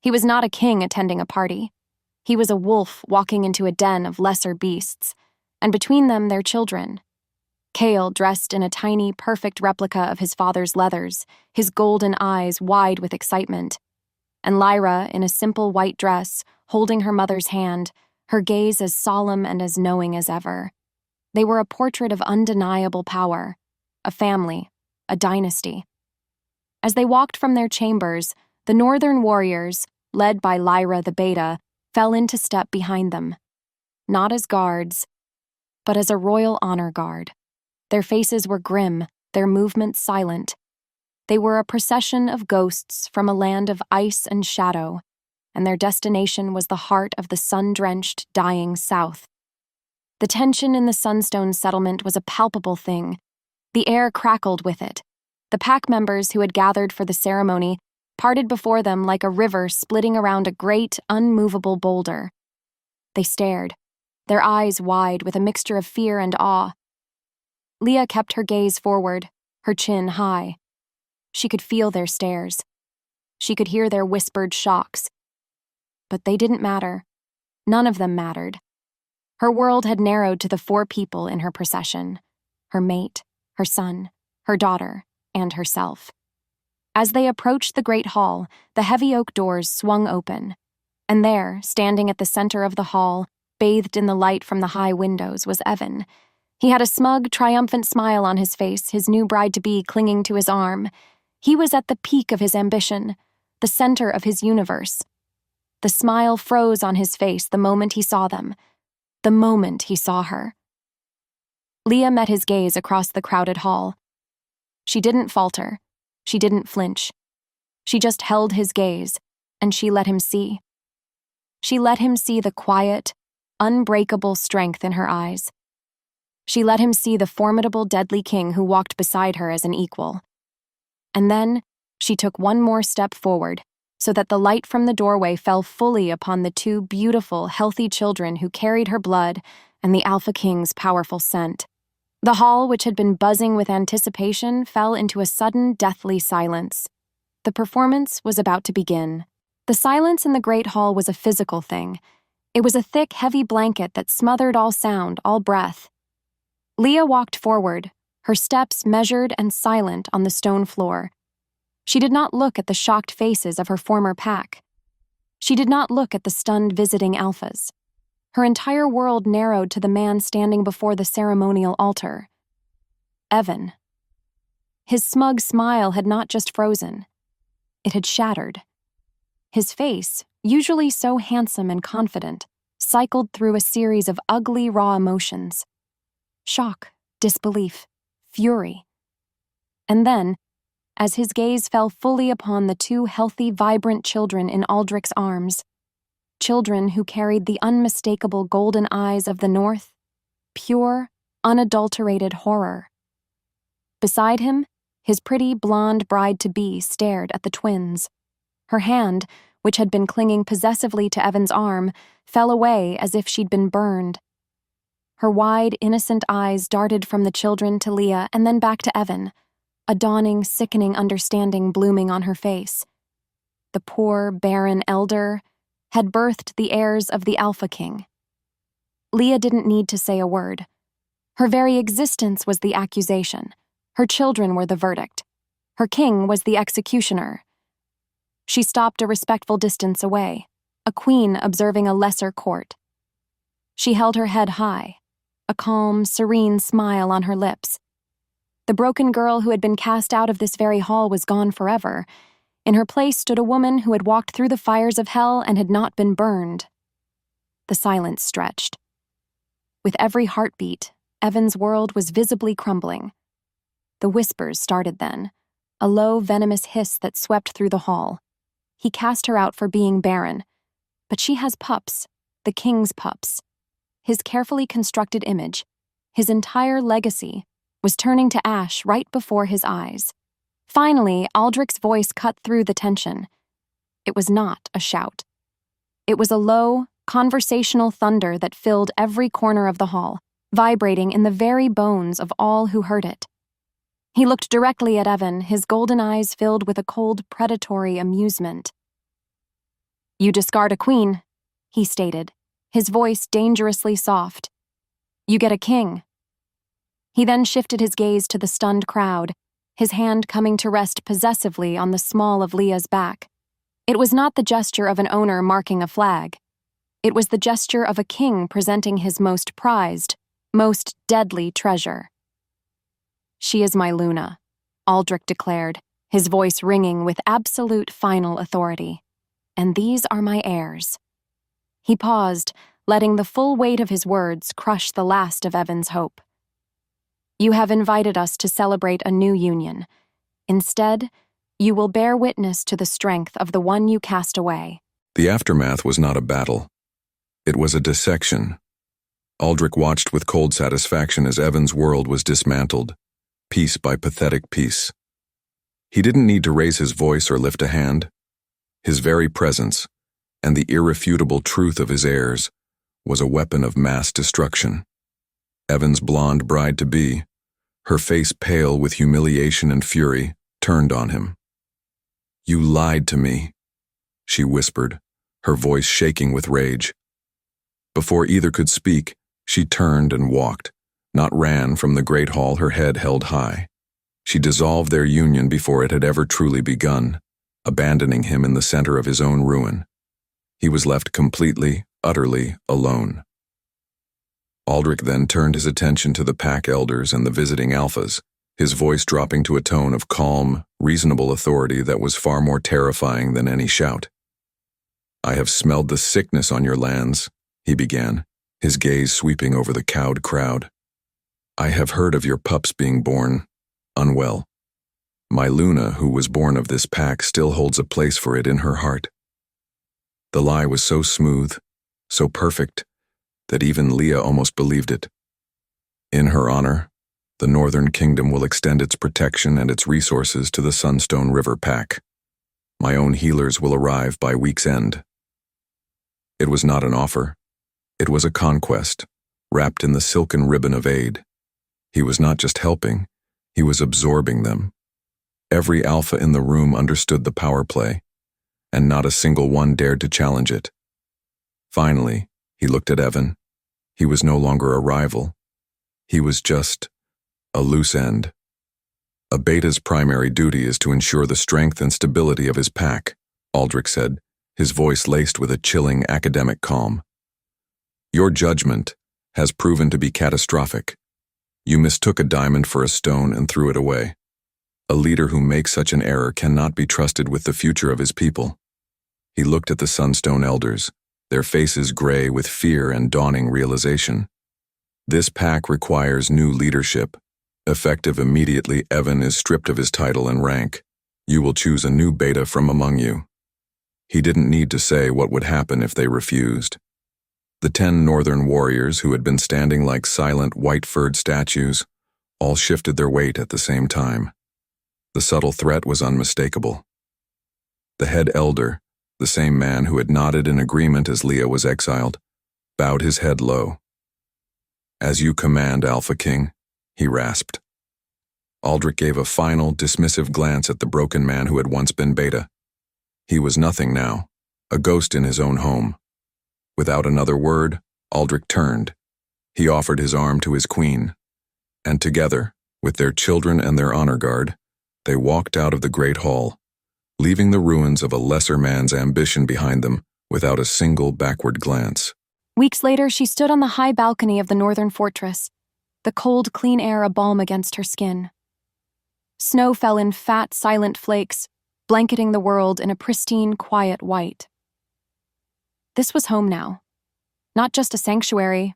He was not a king attending a party. He was a wolf walking into a den of lesser beasts, and between them their children. Cale dressed in a tiny, perfect replica of his father's leathers, his golden eyes wide with excitement. And Lyra in a simple white dress, holding her mother's hand, her gaze as solemn and as knowing as ever. They were a portrait of undeniable power, a family, a dynasty. As they walked from their chambers, the northern warriors, led by Lyra the Beta, fell into step behind them. Not as guards, but as a royal honor guard. Their faces were grim, their movements silent. They were a procession of ghosts from a land of ice and shadow, and their destination was the heart of the sun-drenched, dying south. The tension in the Sunstone settlement was a palpable thing. The air crackled with it. The pack members who had gathered for the ceremony parted before them like a river splitting around a great, unmovable boulder. They stared, their eyes wide with a mixture of fear and awe. Leah kept her gaze forward, her chin high. She could feel their stares. She could hear their whispered shocks. But they didn't matter. None of them mattered. Her world had narrowed to the 4 people in her procession: her mate, her son, her daughter, and herself. As they approached the great hall, the heavy oak doors swung open, and there, standing at the center of the hall, bathed in the light from the high windows, was Evan. He had a smug, triumphant smile on his face, his new bride-to-be clinging to his arm. He was at the peak of his ambition, the center of his universe. The smile froze on his face the moment he saw them, the moment he saw her. Leah met his gaze across the crowded hall. She didn't falter. She didn't flinch. She just held his gaze, and she let him see. She let him see the quiet, unbreakable strength in her eyes. She let him see the formidable, deadly king who walked beside her as an equal. And then she took one more step forward, so that the light from the doorway fell fully upon the two beautiful, healthy children who carried her blood and the Alpha King's powerful scent. The hall, which had been buzzing with anticipation, fell into a sudden, deathly silence. The performance was about to begin. The silence in the great hall was a physical thing. It was a thick, heavy blanket that smothered all sound, all breath. Leah walked forward, her steps measured and silent on the stone floor. She did not look at the shocked faces of her former pack. She did not look at the stunned visiting alphas. Her entire world narrowed to the man standing before the ceremonial altar. Evan. His smug smile had not just frozen. It had shattered. His face, usually so handsome and confident, cycled through a series of ugly, raw emotions. Shock, disbelief, fury. And then, as his gaze fell fully upon the two healthy, vibrant children in Aldrich's arms, children who carried the unmistakable golden eyes of the North, pure, unadulterated horror. Beside him, his pretty blonde bride-to-be stared at the twins. Her hand, which had been clinging possessively to Evan's arm, fell away as if she'd been burned. Her wide, innocent eyes darted from the children to Leah and then back to Evan, a dawning, sickening understanding blooming on her face. The poor, barren elder had birthed the heirs of the Alpha King. Leah didn't need to say a word. Her very existence was the accusation. Her children were the verdict. Her king was the executioner. She stopped a respectful distance away, a queen observing a lesser court. She held her head high, a calm, serene smile on her lips. The broken girl who had been cast out of this very hall was gone forever. In her place stood a woman who had walked through the fires of hell and had not been burned. The silence stretched. With every heartbeat, Evan's world was visibly crumbling. The whispers started then, a low, venomous hiss that swept through the hall. He cast her out for being barren, but she has pups, the king's pups. His carefully constructed image, his entire legacy, was turning to ash right before his eyes. Finally, Aldrich's voice cut through the tension. It was not a shout. It was a low, conversational thunder that filled every corner of the hall, vibrating in the very bones of all who heard it. He looked directly at Evan, his golden eyes filled with a cold, predatory amusement. "You discard a queen," he stated, his voice dangerously soft. "You get a king." He then shifted his gaze to the stunned crowd, his hand coming to rest possessively on the small of Leah's back. It was not the gesture of an owner marking a flag. It was the gesture of a king presenting his most prized, most deadly treasure. "She is my Luna," Aldrich declared, his voice ringing with absolute final authority. "And these are my heirs." He paused, letting the full weight of his words crush the last of Evan's hope. "You have invited us to celebrate a new union. Instead, you will bear witness to the strength of the one you cast away." The aftermath was not a battle. It was a dissection. Aldrich watched with cold satisfaction as Evan's world was dismantled, piece by pathetic piece. He didn't need to raise his voice or lift a hand. His very presence, and the irrefutable truth of his heirs, was a weapon of mass destruction. Evan's blonde bride-to-be, her face pale with humiliation and fury, turned on him. "You lied to me," she whispered, her voice shaking with rage. Before either could speak, she turned and walked, not ran from the great hall, her head held high. She dissolved their union before it had ever truly begun, abandoning him in the center of his own ruin. He was left completely, utterly alone. Aldrich then turned his attention to the pack elders and the visiting alphas, his voice dropping to a tone of calm, reasonable authority that was far more terrifying than any shout. "I have smelled the sickness on your lands," he began, his gaze sweeping over the cowed crowd. "I have heard of your pups being born unwell. My Luna, who was born of this pack, still holds a place for it in her heart." The lie was so smooth, so perfect, that even Leah almost believed it. In her honor, the Northern Kingdom will extend its protection and its resources to the Sunstone River Pack. My own healers will arrive by week's end. It was not an offer. It was a conquest, wrapped in the silken ribbon of aid. He was not just helping, he was absorbing them. Every alpha in the room understood the power play, and not a single one dared to challenge it. Finally, he looked at Evan. He was no longer a rival. He was just a loose end. A beta's primary duty is to ensure the strength and stability of his pack, Aldrich said, his voice laced with a chilling academic calm. Your judgment has proven to be catastrophic. You mistook a diamond for a stone and threw it away. A leader who makes such an error cannot be trusted with the future of his people. He looked at the Sunstone elders, their faces gray with fear and dawning realization. This pack requires new leadership. Effective immediately, Evan is stripped of his title and rank. You will choose a new beta from among you. He didn't need to say what would happen if they refused. The 10 northern warriors who had been standing like silent white-furred statues all shifted their weight at the same time. The subtle threat was unmistakable. The head elder, the same man who had nodded in agreement as Leah was exiled, bowed his head low. As you command, Alpha King, he rasped. Aldrich gave a final, dismissive glance at the broken man who had once been Beta. He was nothing now, a ghost in his own home. Without another word, Aldrich turned. He offered his arm to his queen, and together, with their children and their honor guard, they walked out of the great hall, leaving the ruins of a lesser man's ambition behind them without a single backward glance. Weeks later, she stood on the high balcony of the northern fortress, the cold, clean air a balm against her skin. Snow fell in fat, silent flakes, blanketing the world in a pristine, quiet white. This was home now. Not just a sanctuary,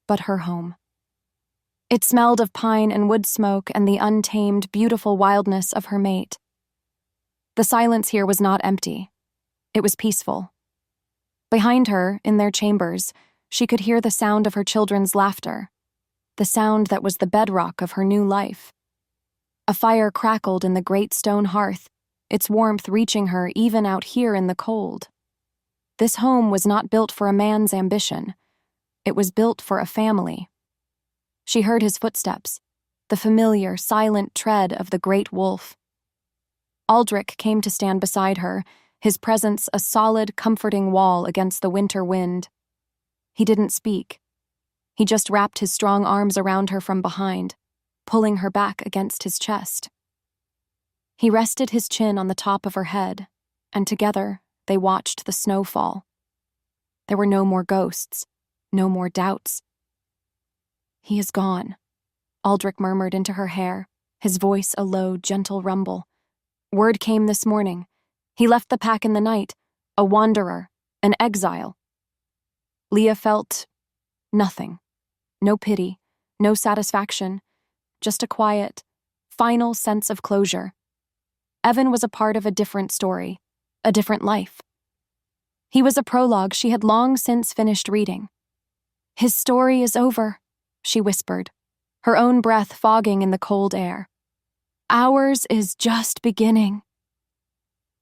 but her home. It smelled of pine and wood smoke and the untamed, beautiful wildness of her mate. The silence here was not empty. It was peaceful. Behind her, in their chambers, she could hear the sound of her children's laughter, the sound that was the bedrock of her new life. A fire crackled in the great stone hearth, its warmth reaching her even out here in the cold. This home was not built for a man's ambition. It was built for a family. She heard his footsteps, the familiar, silent tread of the great wolf. Aldrich came to stand beside her, his presence a solid, comforting wall against the winter wind. He didn't speak. He just wrapped his strong arms around her from behind, pulling her back against his chest. He rested his chin on the top of her head, and together they watched the snow fall. There were no more ghosts, no more doubts. He is gone, Aldrich murmured into her hair, his voice a low, gentle rumble. Word came this morning. He left the pack in the night, a wanderer, an exile. Leah felt nothing. No pity, no satisfaction, just a quiet, final sense of closure. Evan was a part of a different story, a different life. He was a prologue she had long since finished reading. His story is over, she whispered, her own breath fogging in the cold air. Ours is just beginning.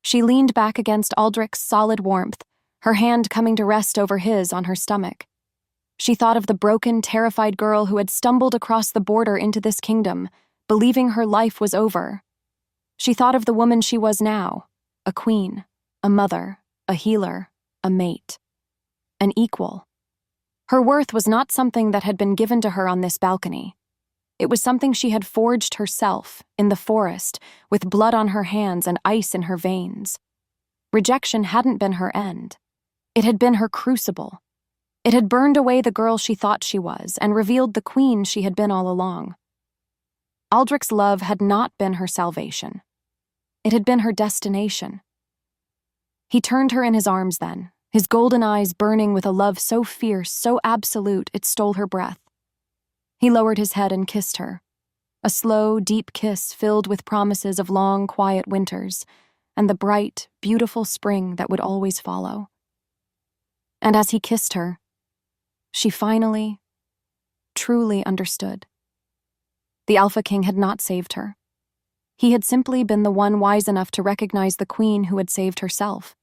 She leaned back against Aldrich's solid warmth, her hand coming to rest over his on her stomach. She thought of the broken, terrified girl who had stumbled across the border into this kingdom, believing her life was over. She thought of the woman she was now, a queen, a mother, a healer, a mate, an equal. Her worth was not something that had been given to her on this balcony. It was something she had forged herself, in the forest, with blood on her hands and ice in her veins. Rejection hadn't been her end. It had been her crucible. It had burned away the girl she thought she was and revealed the queen she had been all along. Aldrich's love had not been her salvation. It had been her destination. He turned her in his arms then, his golden eyes burning with a love so fierce, so absolute, it stole her breath. He lowered his head and kissed her, a slow, deep kiss filled with promises of long, quiet winters and the bright, beautiful spring that would always follow. And as he kissed her, she finally, truly understood. The Alpha King had not saved her. He had simply been the one wise enough to recognize the queen who had saved herself.